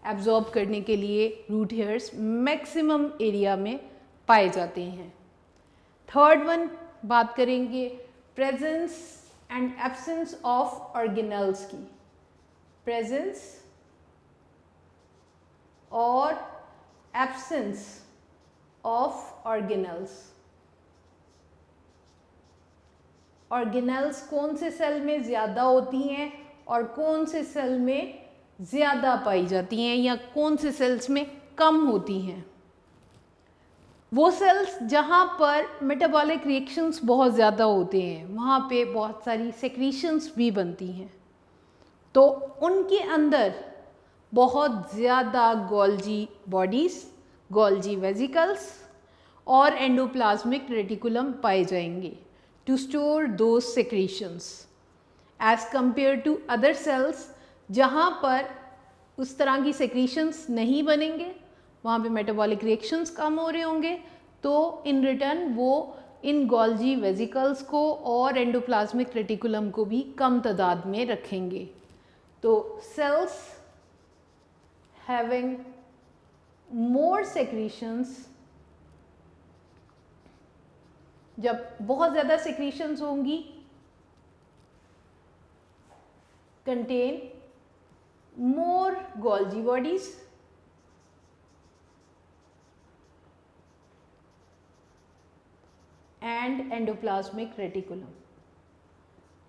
एब्जॉर्ब करने के लिए रूट हेयर्स मैक्सिमम एरिया में पाए जाते हैं। थर्ड वन बात करेंगे presence and absence of organelles की। प्रेजेंस और एब्सेंस ऑफ ऑर्गेनल्स। ऑर्गेनल्स कौन से सेल में ज़्यादा होती हैं और कौन से सेल में ज़्यादा पाई जाती हैं या कौन से सेल्स में कम होती हैं? वो सेल्स जहाँ पर मेटाबॉलिक रिएक्शंस बहुत ज़्यादा होते हैं वहाँ पे बहुत सारी सेक्रीशंस भी बनती हैं, तो उनके अंदर बहुत ज़्यादा गोल्जी बॉडीज़, गोल्जी वेजिकल्स और एंडोप्लाज्मिक रेटिकुलम पाए जाएंगे to store those secretions, as compare to other cells जहाँ पर उस तरह की सेक्रीशंस नहीं बनेंगे, वहाँ पे मेटाबॉलिक रिएक्शंस कम हो रहे होंगे, तो इन रिटर्न वो इन गोल्जी वेजिकल्स को और एंडोप्लाज्मिक रेटिकुलम को भी कम तादाद में रखेंगे। तो सेल्स having more secretions, जब बहुत ज़्यादा secretions होंगी, contain more Golgi bodies and endoplasmic reticulum।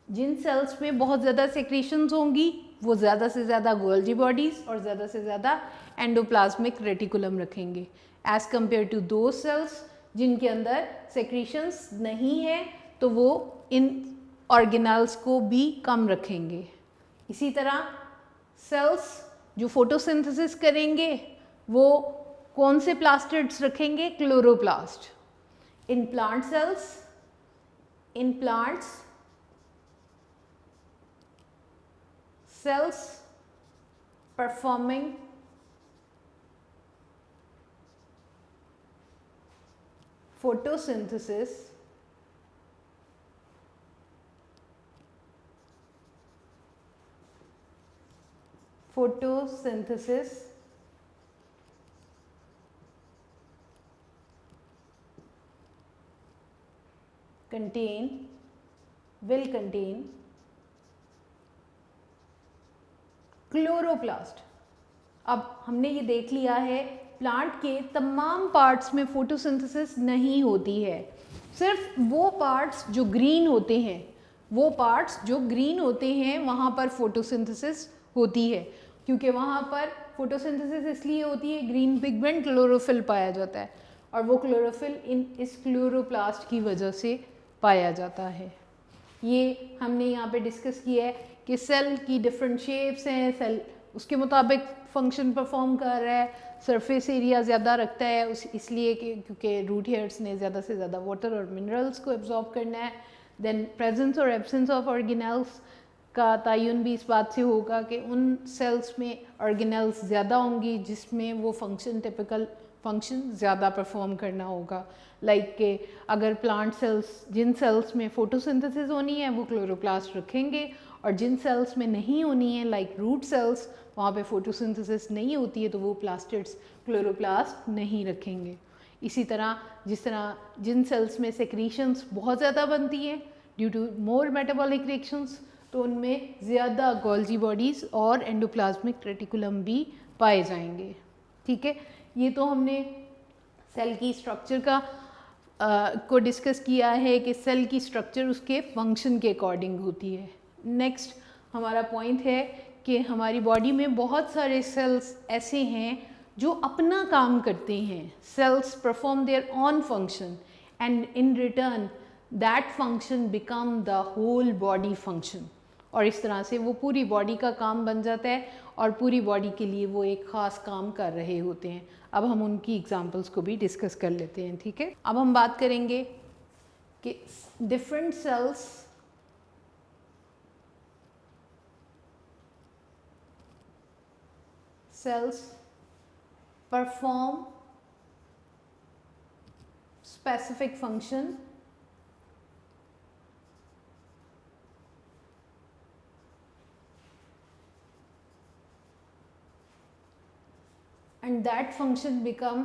जिन सेल्स में बहुत ज़्यादा सेक्रीशंस होंगी वो ज़्यादा से ज़्यादा गोल्जी बॉडीज़ और ज़्यादा से ज़्यादा एंडोप्लाज्मिक रेटिकुलम रखेंगे, एज़ कम्पेयर टू दो सेल्स जिनके अंदर सेक्रीशंस नहीं है तो वो इन ऑर्गेनल्स को भी कम रखेंगे। इसी तरह सेल्स जो फोटोसिंथेसिस करेंगे वो कौन से प्लास्टिड्स रखेंगे? Chloroplast. In plant cells, in plants cells performing photosynthesis will contain chloroplast। अब हमने ये देख लिया है प्लांट के तमाम पार्ट्स में फोटोसिंथेसिस नहीं होती है, सिर्फ वो पार्ट्स जो ग्रीन होते हैं, वो पार्ट्स जो ग्रीन होते हैं वहाँ पर फोटोसिंथेसिस होती है, क्योंकि वहाँ पर फोटोसिंथेसिस इसलिए होती है, ग्रीन पिगमेंट क्लोरोफिल पाया जाता है और वो क्लोरोफिल इस क्लोरोप्लास्ट की वजह से पाया जाता है। ये हमने यहाँ पे डिस्कस किया है कि सेल की डिफरेंट शेप्स हैं, सेल उसके मुताबिक फंक्शन परफॉर्म कर रहा है, सरफेस एरिया ज़्यादा रखता है इसलिए कि क्योंकि रूट हेयर्स ने ज़्यादा से ज़्यादा वाटर और मिनरल्स को एब्जॉर्ब करना है। देन प्रेजेंस और एब्सेंस ऑफ ऑर्गेनेल्स का तयन भी इस बात से होगा कि उन सेल्स में ऑर्गेनेल्स ज़्यादा होंगी जिसमें वो फंक्शन टिपिकल फंक्शन ज़्यादा परफॉर्म करना होगा। लाइक के अगर प्लांट सेल्स, जिन सेल्स में फोटोसिंथेसिस होनी है वो क्लोरोप्लास्ट रखेंगे, और जिन सेल्स में नहीं होनी है लाइक रूट सेल्स, वहाँ पे फोटोसिंथेसिस नहीं होती है तो वो प्लास्टिड्स क्लोरोप्लास्ट नहीं रखेंगे। इसी तरह जिस तरह जिन सेल्स में सेक्रीशंस बहुत ज़्यादा बनती हैं due to more metabolic reactions, तो उनमें ज़्यादा गोल्जी बॉडीज़ और एंडोप्लाज्मिक रेटिकुलम भी पाए जाएंगे। ठीक है, ये तो हमने सेल की स्ट्रक्चर का को डिस्कस किया है कि सेल की स्ट्रक्चर उसके फंक्शन के अकॉर्डिंग होती है। नेक्स्ट हमारा पॉइंट है कि हमारी बॉडी में बहुत सारे सेल्स ऐसे हैं जो अपना काम करते हैं। Cells perform their own function and in return that function become the whole body function, और इस तरह से वो पूरी बॉडी का काम बन जाता है और पूरी बॉडी के लिए वो एक ख़ास काम कर रहे होते हैं। अब हम उनकी एग्जांपल्स को भी डिस्कस कर लेते हैं। ठीक है, अब हम बात करेंगे कि different cells perform specific function and that function become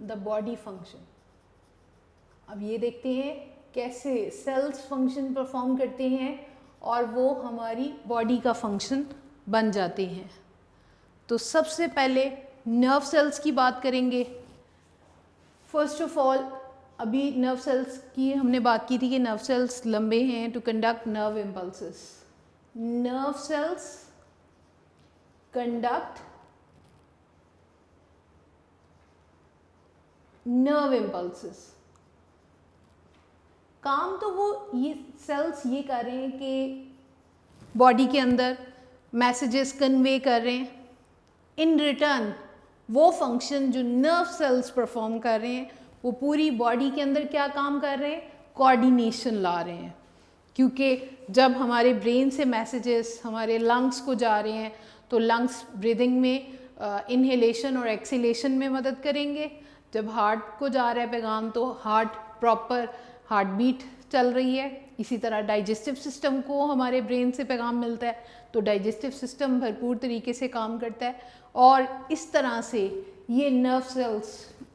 the body function। अब ये देखते हैं कैसे सेल्स फंक्शन परफॉर्म करते हैं और वो हमारी बॉडी का फंक्शन बन जाते हैं। तो सबसे पहले नर्व सेल्स की बात करेंगे। फर्स्ट ऑफ ऑल, अभी नर्व सेल्स की हमने बात की थी कि नर्व सेल्स लंबे हैं to conduct nerve impulses. Nerve cells conduct nerve impulses. काम तो वो ये सेल्स ये कर रहे हैं कि बॉडी के अंदर मैसेजेस कन्वे कर रहे हैं। इन रिटर्न वो फंक्शन जो नर्व सेल्स परफॉर्म कर रहे हैं वो पूरी बॉडी के अंदर क्या काम कर रहे हैं, कोऑर्डिनेशन ला रहे हैं। क्योंकि जब हमारे ब्रेन से मैसेजेस हमारे लंग्स को जा रहे हैं तो लंग्स ब्रीदिंग में इनहेलेशन और एक्सहेलेशन में मदद करेंगे। जब हार्ट को जा रहा है पैगाम तो हार्ट प्रॉपर हार्ट बीट चल रही है। इसी तरह डाइजेस्टिव सिस्टम को हमारे ब्रेन से पैगाम मिलता है तो डाइजेस्टिव सिस्टम भरपूर तरीके से काम करता है। और इस तरह से ये नर्व सेल्स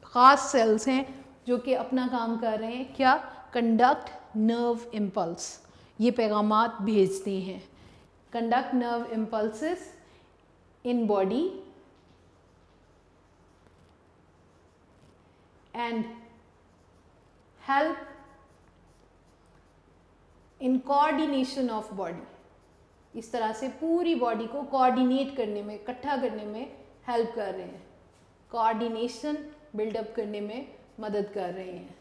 ख़ास सेल्स हैं जो कि अपना काम कर रहे हैं, क्या, कंडक्ट नर्व इम्पल्स। ये पैगामात भेजते हैं। Conduct nerve impulses in body and help in coordination of body. इस तरह से पूरी बॉडी को कोऑर्डिनेट करने में, इकट्ठा करने में हेल्प कर रहे हैं, कोऑर्डिनेशन बिल्डअप करने में मदद कर रहे हैं।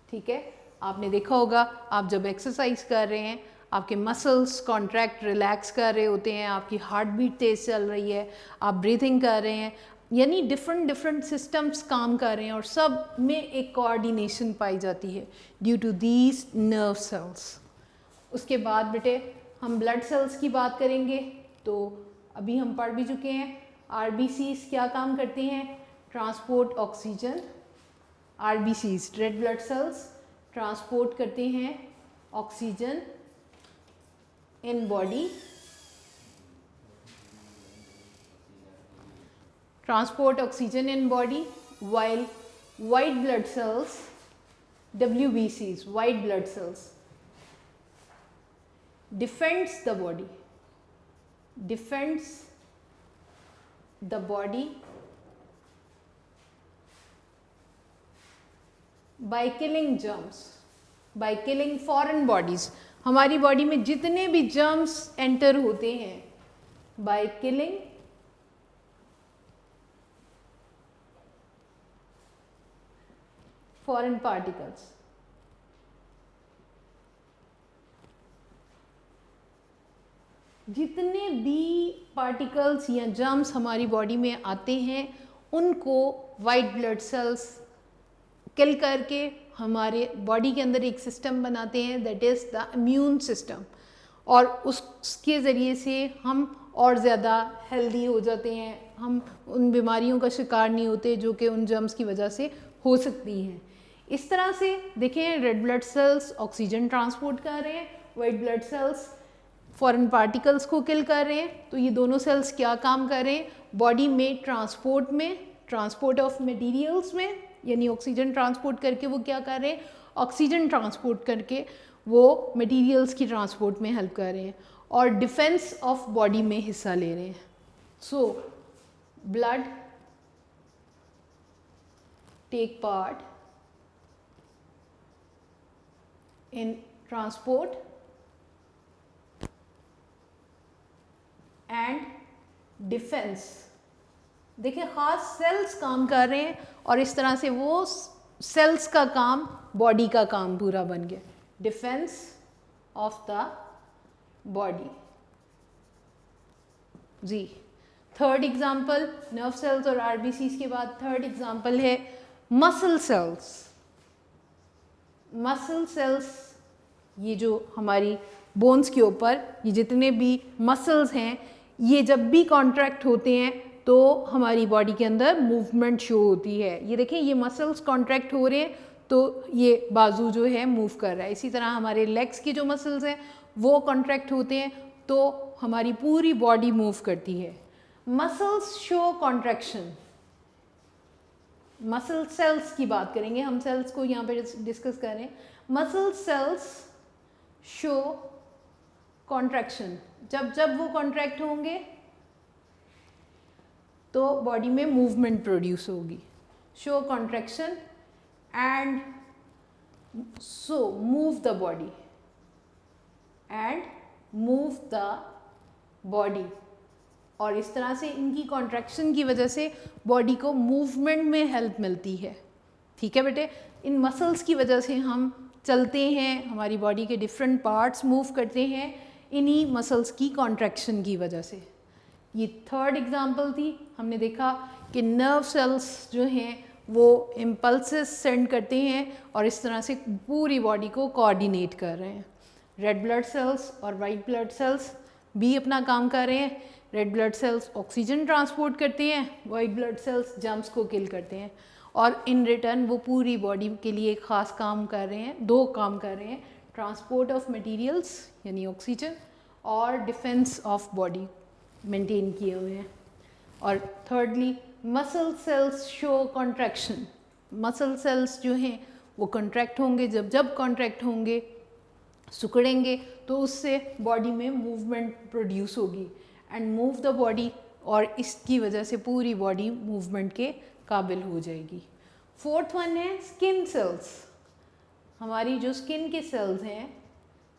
ठीक है, आपने देखा होगा आप जब एक्सरसाइज कर रहे हैं आपके मसल्स कॉन्ट्रैक्ट रिलैक्स कर रहे होते हैं, आपकी हार्ट बीट तेज़ चल रही है, आप ब्रीथिंग कर रहे हैं, यानी डिफरेंट सिस्टम्स काम कर रहे हैं और सब में एक कोऑर्डिनेशन पाई जाती है due to these nerve cells. उसके बाद बेटे हम ब्लड सेल्स की बात करेंगे। तो अभी हम पढ़ भी चुके हैं आरबीसीज क्या काम करते हैं, transport oxygen. RBCs red blood cells transport करते हैं oxygen in body. transport oxygen in body, while white blood cells, WBCs, white blood cells, defends the body by killing germs, by killing foreign bodies. हमारी बॉडी में जितने भी जर्म्स एंटर होते हैं, by killing foreign particles. जितने भी पार्टिकल्स या जर्म्स हमारी बॉडी में आते हैं उनको वाइट ब्लड सेल्स किल करके हमारे बॉडी के अंदर एक सिस्टम बनाते हैं, that is the immune system, और उसके ज़रिए से हम और ज़्यादा हेल्दी हो जाते हैं, हम उन बीमारियों का शिकार नहीं होते जो कि उन जर्म्स की वजह से हो सकती हैं। इस तरह से देखें, red blood sales oxygen transport कर रहे हैं, white blood sales foreign particles को किल कर रहे हैं। तो ये दोनों सेल्स क्या काम कर रहे हैं बॉडी में? ट्रांसपोर्ट ऑफ मटेरियल्स में, यानी ऑक्सीजन ट्रांसपोर्ट करके वो क्या कर रहे हैं? ऑक्सीजन ट्रांसपोर्ट करके वो मटेरियल्स की ट्रांसपोर्ट में हेल्प कर रहे हैं और डिफेंस ऑफ बॉडी में हिस्सा ले रहे हैं। So blood take part in transport and defence. देखिए, खास सेल्स काम कर रहे हैं और इस तरह से वो सेल्स का काम बॉडी का काम पूरा बन गया। Defence of the body. जी, थर्ड एग्जाम्पल नर्व सेल्स और आरबीसीज के बाद थर्ड एग्जाम्पल है मसल सेल्स। मसल सेल्स, ये जो हमारी बोन्स के ऊपर ये जितने भी मसल्स हैं, ये जब भी कॉन्ट्रैक्ट होते हैं तो हमारी बॉडी के अंदर मूवमेंट शो होती है। ये देखें, ये मसल्स कॉन्ट्रैक्ट हो रहे हैं तो ये बाजू जो है मूव कर रहा है। इसी तरह हमारे लेग्स की जो मसल्स हैं वो कॉन्ट्रैक्ट होते हैं तो हमारी पूरी बॉडी मूव करती है। Muscles show contraction. Muscle cells की बात करेंगे हम, सेल्स को यहाँ पे डिस्कस कर रहे हैं। Muscle cells show contraction. जब जब वो कॉन्ट्रैक्ट होंगे तो बॉडी में मूवमेंट प्रोड्यूस होगी। Show contraction and so move the body और इस तरह से इनकी कॉन्ट्रैक्शन की वजह से बॉडी को मूवमेंट में हेल्प मिलती है। ठीक है बेटे, इन मसल्स की वजह से हम चलते हैं, हमारी बॉडी के डिफरेंट पार्ट्स मूव करते हैं इन्हीं मसल्स की कॉन्ट्रैक्शन की वजह से। ये थर्ड एग्जाम्पल थी। हमने देखा कि नर्व सेल्स जो हैं वो इम्पल्सेस सेंड करते हैं और इस तरह से पूरी बॉडी को कोऑर्डिनेट कर रहे हैं। रेड ब्लड सेल्स और वाइट ब्लड सेल्स भी अपना काम कर रहे हैं। Red blood sales oxygen transport करते हैं, वाइट ब्लड सेल्स जर्म्स को किल करते हैं और इन रिटर्न वो पूरी बॉडी के लिए एक ख़ास काम कर रहे हैं, दो काम कर रहे हैं, ट्रांसपोर्ट ऑफ मटेरियल्स यानी ऑक्सीजन और डिफेंस ऑफ बॉडी मेंटेन किए हुए हैं। और thirdly muscle cells show contraction. Muscle cells जो हैं वो कॉन्ट्रैक्ट होंगे, जब जब कॉन्ट्रैक्ट होंगे, सिकुड़ेंगे तो उससे बॉडी में मूवमेंट प्रोड्यूस होगी एंड मूव द बॉडी, और इसकी वजह से पूरी बॉडी मूवमेंट के काबिल हो जाएगी। फोर्थ वन है स्किन सेल्स। हमारी जो स्किन के सेल्स हैं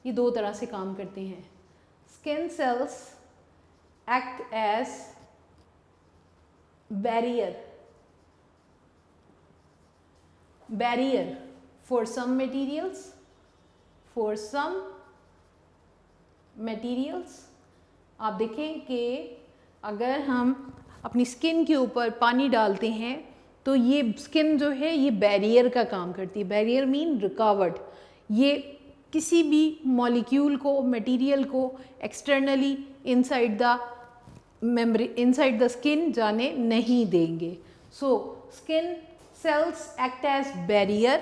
ये दो तरह से काम करते हैं। Skin cells act as barrier for some materials। आप देखें कि अगर हम अपनी स्किन के ऊपर पानी डालते हैं तो ये स्किन जो है ये बैरियर का काम करती है। बैरियर मीन रुकावट। ये किसी भी मॉलिक्यूल को, मटेरियल को एक्सटर्नली इनसाइड द स्किन जाने नहीं देंगे। So skin cells act as barrier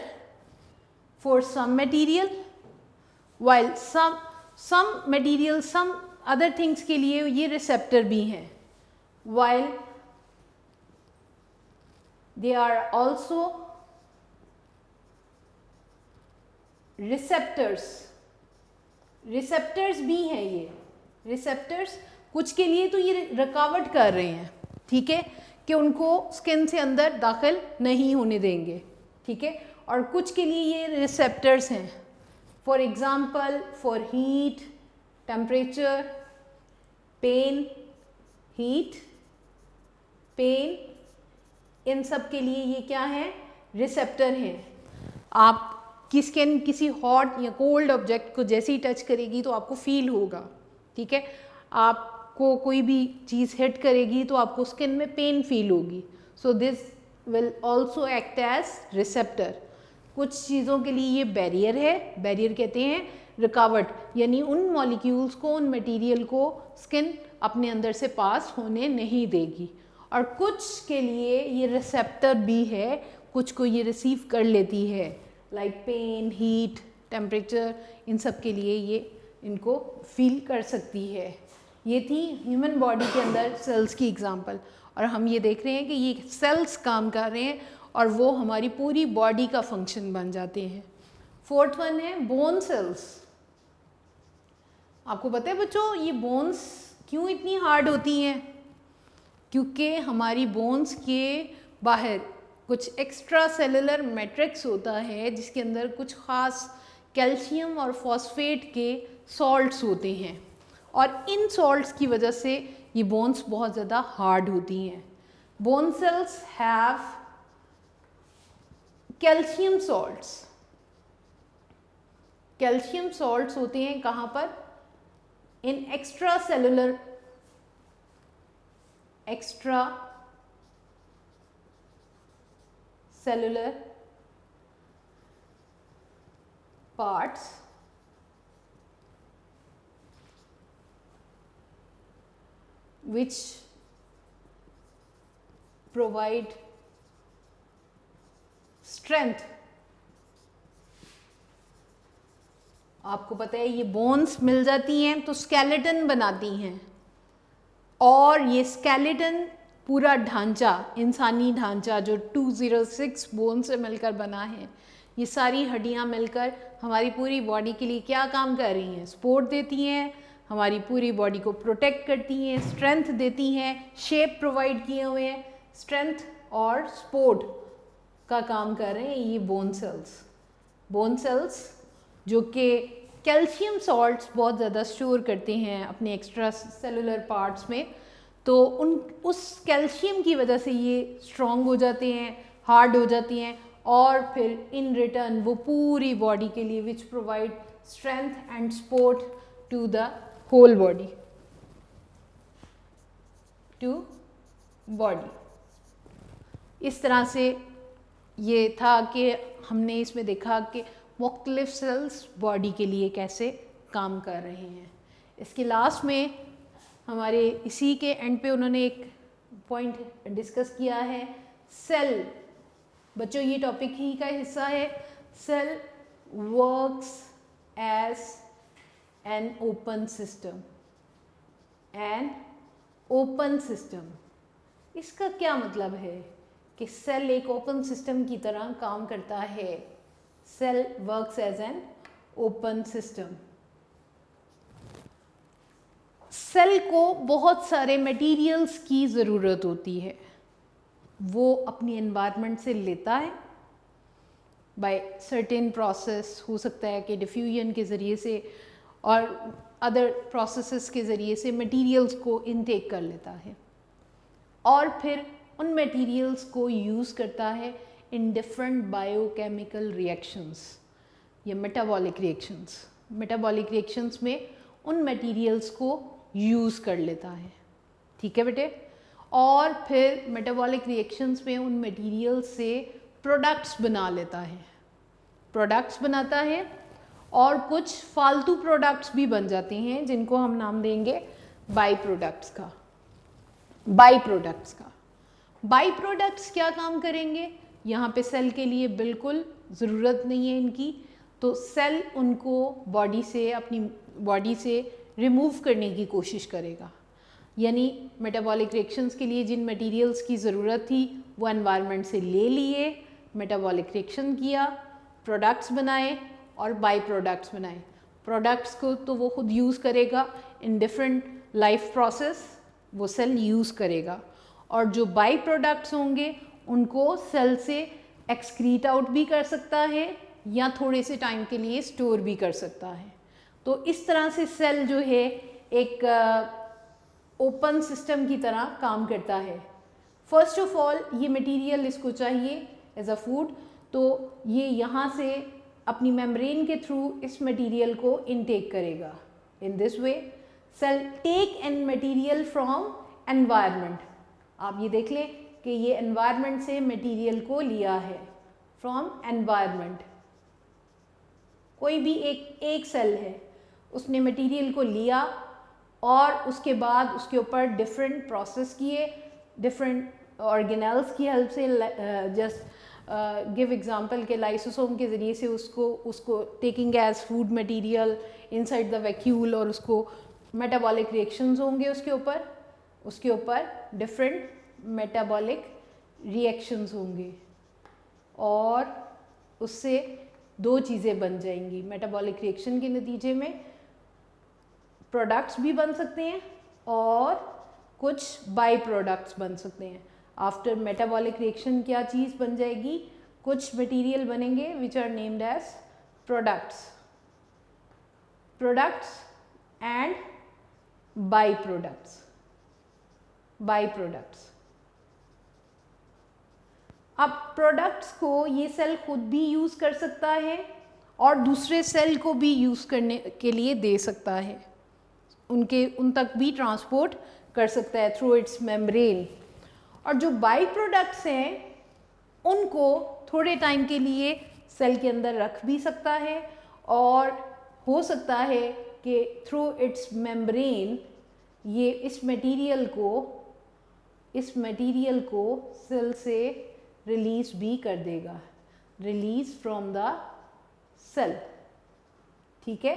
for some material, while some material, some other things के लिए ये receptor भी हैं। while they are also receptors, receptors भी हैं ये रिसेप्टर्स, कुछ के लिए तो ये रुकावट कर रहे हैं, ठीक है, कि उनको स्किन से अंदर दाखिल नहीं होने देंगे, ठीक है, और कुछ के लिए ये रिसेप्टर्स हैं, for example for heat, temperature, pain, heat, pain, इन सब के लिए ये क्या है, रिसेप्टर हैं। आप की स्किन किसी हॉट या कोल्ड ऑब्जेक्ट को जैसे ही टच करेगी तो आपको फील होगा, ठीक है, आपको कोई भी चीज़ हिट करेगी तो आपको स्किन में पेन फील होगी, so this will also act as receptor. कुछ चीज़ों के लिए ये बैरियर है, बैरियर कहते हैं रुकावट, यानी उन मॉलिक्यूल्स को, उन मटेरियल को स्किन अपने अंदर से पास होने नहीं देगी, और कुछ के लिए ये रिसेप्टर भी है, कुछ को ये रिसीव कर लेती है, लाइक पेन, हीट, टेम्परेचर, इन सब के लिए ये इनको फील कर सकती है। ये थी ह्यूमन बॉडी के अंदर सेल्स की एग्जांपल, और हम ये देख रहे हैं कि ये सेल्स काम कर रहे हैं और वो हमारी पूरी बॉडी का फंक्शन बन जाते हैं। फोर्थ वन है बोन सेल्स। आपको पता है बच्चों, ये बोन्स क्यों इतनी हार्ड होती हैं? क्योंकि हमारी बोन्स के बाहर कुछ एक्स्ट्रा सेलुलर मैट्रिक्स होता है जिसके अंदर कुछ ख़ास कैल्शियम और फॉस्फेट के सॉल्ट्स होते हैं, और इन सॉल्ट्स की वजह से ये बोन्स बहुत ज़्यादा हार्ड होती हैं। Bone cells have calcium salts, calcium salts होते हैं कहाँ पर? In extracellular parts which provide strength। आपको पता है ये बोन्स मिल जाती हैं तो स्केलेटन बनाती हैं, और ये स्केलेटन पूरा ढांचा, इंसानी ढांचा जो 206 बोन से मिलकर बना है, ये सारी हड्डियां मिलकर हमारी पूरी बॉडी के लिए क्या काम कर रही हैं? सपोर्ट देती हैं, हमारी पूरी बॉडी को प्रोटेक्ट करती हैं, स्ट्रेंथ देती हैं, शेप प्रोवाइड किए हुए हैं, स्ट्रेंथ और सपोर्ट का काम कर रहे हैं ये बोन सेल्स। बोन सेल्स जो कि कैल्शियम सॉल्ट्स बहुत ज़्यादा स्टोर करते हैं अपने एक्स्ट्रा सेलुलर पार्ट्स में, तो उस कैल्शियम की वजह से ये स्ट्रॉन्ग हो जाते हैं, हार्ड हो जाती हैं, और फिर इन रिटर्न वो पूरी बॉडी के लिए which provide strength and support to the whole body, to body. इस तरह से ये था कि हमने इसमें देखा कि मुख्तलिफ सेल्स बॉडी के लिए कैसे काम कर रहे हैं। इसके लास्ट में हमारे इसी के एंड पे उन्होंने एक पॉइंट डिस्कस किया है, सेल। बच्चों ये टॉपिक ही का हिस्सा है। Cell works as an open system, an open system. इसका क्या मतलब है कि सेल एक ओपन सिस्टम की तरह काम करता है। Cell works as an open system. Cell को बहुत सारे मटेरियल्स की ज़रूरत होती है, वो अपनी एनवायरनमेंट से लेता है बाय सर्टेन प्रोसेस, हो सकता है कि डिफ्यूजन के ज़रिए से और अदर प्रोसेसेस के ज़रिए से मटेरियल्स को इनटेक कर लेता है, और फिर उन मटेरियल्स को यूज़ करता है इन डिफरेंट बायोकेमिकल रिएक्शंस या मेटाबॉलिक रिएक्शंस। मेटाबॉलिक रिएक्शंस में उन मटेरियल्स को यूज़ कर लेता है, ठीक है बेटे। और फिर मेटाबॉलिक रिएक्शंस में उन मटेरियल्स से प्रोडक्ट्स बना लेता है, प्रोडक्ट्स बनाता है, और कुछ फालतू प्रोडक्ट्स भी बन जाते हैं जिनको हम नाम देंगे बाई प्रोडक्ट्स का। बाई प्रोडक्ट्स का, बाई प्रोडक्ट्स क्या काम करेंगे? यहाँ पे सेल के लिए बिल्कुल ज़रूरत नहीं है इनकी, तो सेल उनको बॉडी से, अपनी बॉडी से रिमूव करने की कोशिश करेगा। यानी मेटाबॉलिक रिएक्शंस के लिए जिन मटेरियल्स की ज़रूरत थी वो एनवायरनमेंट से ले लिए, मेटाबॉलिक रिएक्शन किया, प्रोडक्ट्स बनाए और बाई प्रोडक्ट्स बनाए। प्रोडक्ट्स को तो वो खुद यूज़ करेगा इन डिफरेंट लाइफ प्रोसेस, वो सेल यूज़ करेगा, और जो बाई प्रोडक्ट्स होंगे उनको सेल से एक्सक्रीट आउट भी कर सकता है या थोड़े से टाइम के लिए स्टोर भी कर सकता है। तो इस तरह से सेल जो है एक ओपन सिस्टम की तरह काम करता है। फर्स्ट ऑफ ऑल ये मटेरियल इसको चाहिए एज अ फूड, तो ये यहाँ से अपनी मेम्ब्रेन के थ्रू इस मटेरियल को इनटेक करेगा। In this way cell take an material from environment. आप ये देख लें कि ये एनवायरनमेंट से मटेरियल को लिया है, फ्रॉम एनवायरनमेंट। कोई भी एक सेल है, उसने मटेरियल को लिया और उसके बाद उसके ऊपर डिफरेंट प्रोसेस किए, डिफरेंट ऑर्गेनेल्स की हेल्प से, जस्ट गिव एग्जांपल के लाइसोसोम के ज़रिए से उसको taking as food material inside the vacuole, और उसको मेटाबॉलिक रिएक्शंस होंगे उसके ऊपर डिफरेंट मेटाबॉलिक रिएक्शंस होंगे और उससे दो चीज़ें बन जाएंगी। मेटाबॉलिक रिएक्शन के नतीजे में प्रोडक्ट्स भी बन सकते हैं और कुछ बाई प्रोडक्ट्स बन सकते हैं। आफ्टर मेटाबॉलिक रिएक्शन क्या चीज़ बन जाएगी? कुछ मटेरियल बनेंगे which are named as products and by products. अब प्रोडक्ट्स को ये सेल खुद भी यूज़ कर सकता है और दूसरे सेल को भी यूज़ करने के लिए दे सकता है, उन तक भी ट्रांसपोर्ट कर सकता है थ्रू इट्स मेम्ब्रेन। और जो बाई प्रोडक्ट्स हैं उनको थोड़े टाइम के लिए सेल के अंदर रख भी सकता है और हो सकता है कि थ्रू इट्स मेम्ब्रेन ये इस मटेरियल को सेल से रिलीज भी कर देगा, रिलीज फ्रॉम द सेल। ठीक है,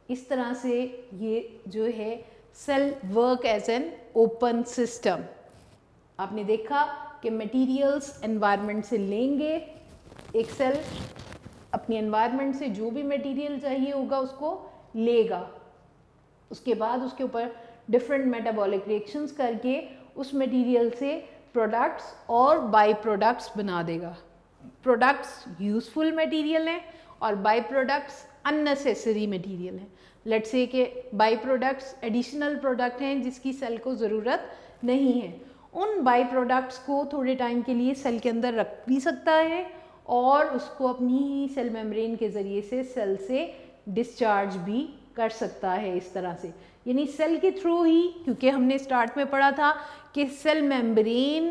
इस तरह से ये जो है cell work as an open system. आपने देखा कि मटेरियल्स एनवायरनमेंट से लेंगे, एक सेल अपनी एनवायरनमेंट से जो भी मटेरियल चाहिए होगा उसको लेगा, उसके बाद उसके ऊपर डिफरेंट मेटाबॉलिक रिएक्शंस करके उस मटेरियल से प्रोडक्ट्स और बाई प्रोडक्ट्स बना देगा। प्रोडक्ट्स यूज़फुल मटेरियल हैं और बाई प्रोडक्ट्स अननेसेसरी मटेरियल हैं। लेट्स से कि बाई प्रोडक्ट्स एडिशनल प्रोडक्ट हैं जिसकी सेल को ज़रूरत नहीं है। उन बाई प्रोडक्ट्स को थोड़े टाइम के लिए सेल के अंदर रख भी सकता है और उसको अपनी ही सेल मेम्ब्रेन के ज़रिए से सेल से डिस्चार्ज भी कर सकता है। इस तरह से यानी सेल के थ्रू ही, क्योंकि हमने स्टार्ट में पढ़ा था कि cell membrane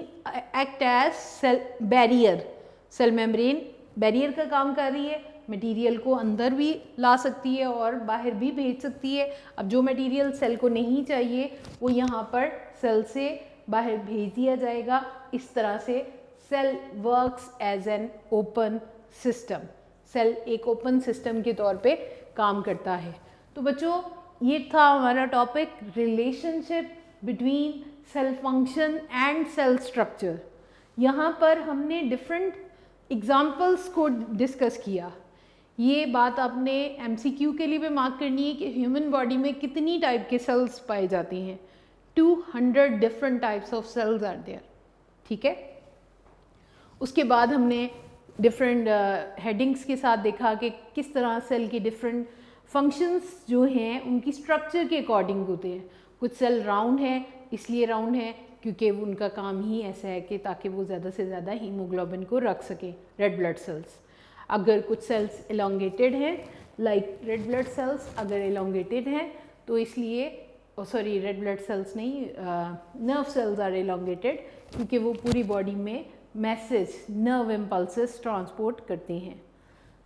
act as cell barrier, cell membrane barrier का काम कर रही है, मटेरियल को अंदर भी ला सकती है और बाहर भी भेज सकती है। अब जो मटेरियल सेल को नहीं चाहिए वो यहाँ पर सेल से बाहर भेज दिया जाएगा। इस तरह से cell works as an open system, cell एक ओपन सिस्टम के तौर पे काम करता है। तो बच्चों ये था हमारा topic, relationship between cell function and cell structure. यहाँ पर हमने डिफरेंट एग्जाम्पल्स को डिस्कस किया। ये बात आपने MCQ के लिए भी मार्क करनी है कि ह्यूमन बॉडी में कितनी टाइप के सेल्स पाए जाते हैं। 200 different types of cells are there. ठीक है, उसके बाद हमने डिफरेंट हेडिंग्स के साथ देखा कि किस तरह सेल के डिफरेंट फंक्शंस जो हैं उनकी स्ट्रक्चर के अकॉर्डिंग होते हैं। कुछ सेल राउंड है, इसलिए राउंड है क्योंकि उनका काम ही ऐसा है कि ताकि वो ज़्यादा से ज़्यादा हीमोग्लोबिन को रख सकें, रेड ब्लड सेल्स। अगर कुछ सेल्स एलोंगेटेड हैं, लाइक रेड ब्लड सेल्स अगर एलोंगेटेड हैं तो इसलिए रेड ब्लड सेल्स नहीं, नर्व सेल्स आर एलोंगेटेड क्योंकि वो पूरी बॉडी में मैसेज, नर्व इम्पल्सेस ट्रांसपोर्ट करते हैं।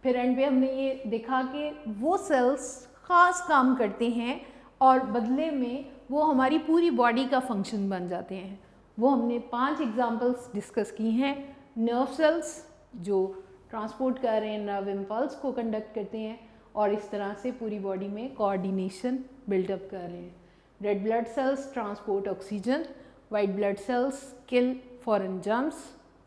फिर एंड पे हमने ये देखा कि वो सेल्स ख़ास काम करते हैं और बदले में वो हमारी पूरी बॉडी का फंक्शन बन जाते हैं। वो हमने 5 एग्जांपल्स डिस्कस की हैं। नर्व सेल्स जो ट्रांसपोर्ट कर रहे हैं, नर्व इम्पल्स को कंडक्ट करते हैं और इस तरह से पूरी बॉडी में कोऑर्डिनेशन बिल्डअप कर रहे हैं। Red blood cells transport oxygen, white blood cells kill foreign germs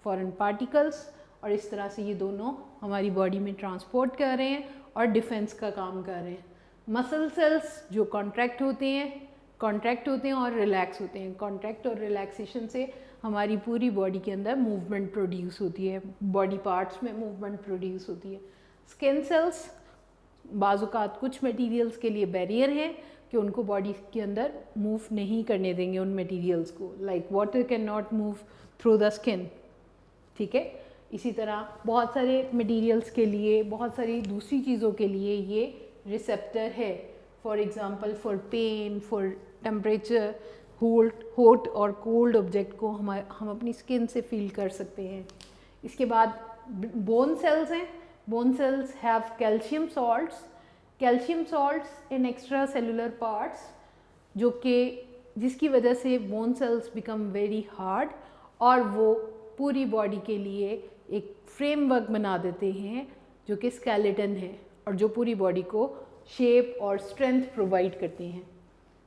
foreign particles, और इस तरह से ये दोनों हमारी बॉडी में ट्रांसपोर्ट कर रहे हैं और डिफेंस का काम कर रहे हैं। मसल सेल्स जो कॉन्ट्रैक्ट होते हैं और रिलैक्स होते हैं। कॉन्ट्रैक्ट और रिलैक्सेशन से हमारी पूरी बॉडी के अंदर मूवमेंट प्रोड्यूस होती है, बॉडी पार्ट्स में मूवमेंट प्रोड्यूस होती है। स्किन सेल्स बाज़-औक़ात कुछ मटेरियल्स के लिए बैरियर हैं कि उनको बॉडी के अंदर मूव नहीं करने देंगे उन मटेरियल्स को, like water can not move through the skin, ठीक है। इसी तरह बहुत सारे मटेरियल्स के लिए, बहुत सारी दूसरी चीज़ों के लिए ये रिसेप्टर है। For example for pain, for temperature, hot और कोल्ड ऑब्जेक्ट को हम अपनी स्किन से फील कर सकते हैं। इसके बाद बोन सेल्स हैं। Bone cells have calcium salts in extra cellular parts, जो कि जिसकी वजह से bone cells become very hard और वो पूरी बॉडी के लिए एक फ्रेमवर्क बना देते हैं जो कि स्केलेटन है और जो पूरी बॉडी को शेप और स्ट्रेंथ प्रोवाइड करते हैं।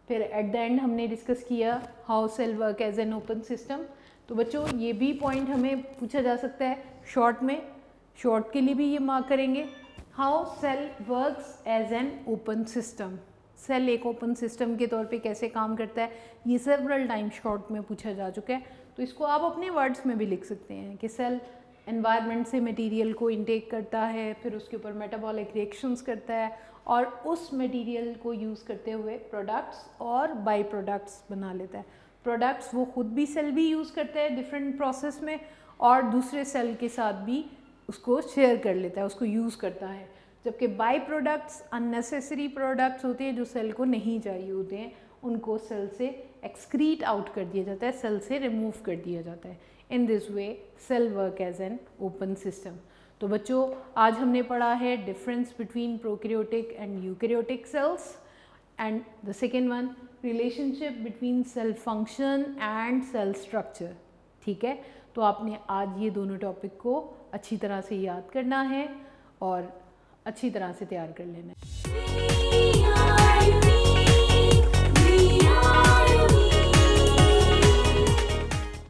फिर एट द एंड हमने डिस्कस किया how cell work as an open system. तो बच्चों ये भी पॉइंट हमें पूछा जा सकता है शॉर्ट के लिए भी ये मार्क करेंगे, how cell works as an open system. Cell एक ओपन सिस्टम के तौर पे कैसे काम करता है, ये सेवरल टाइम शॉर्ट में पूछा जा चुका है। तो इसको आप अपने वर्ड्स में भी लिख सकते हैं कि सेल एनवायरनमेंट से मटेरियल को इनटेक करता है, फिर उसके ऊपर मेटाबॉलिक रिएक्शंस करता है और उस मटेरियल को यूज़ करते हुए प्रोडक्ट्स और बाई प्रोडक्ट्स बना लेता है। प्रोडक्ट्स वो खुद भी सेल भी यूज़ करता है डिफरेंट प्रोसेस में और दूसरे सेल के साथ भी उसको शेयर कर लेता है, उसको यूज़ करता है। जबकि बाई प्रोडक्ट्स अननेसेसरी प्रोडक्ट्स होते हैं जो सेल को नहीं चाहिए होते हैं, उनको सेल से एक्सक्रीट आउट कर दिया जाता है, सेल से रिमूव कर दिया जाता है। In this way cell work as an open system. तो बच्चों आज हमने पढ़ा है difference between prokaryotic and eukaryotic cells, and the second one relationship between cell function and cell structure, ठीक है। तो आपने आज ये दोनों टॉपिक को अच्छी तरह से याद करना है और अच्छी तरह से तैयार कर लेना है।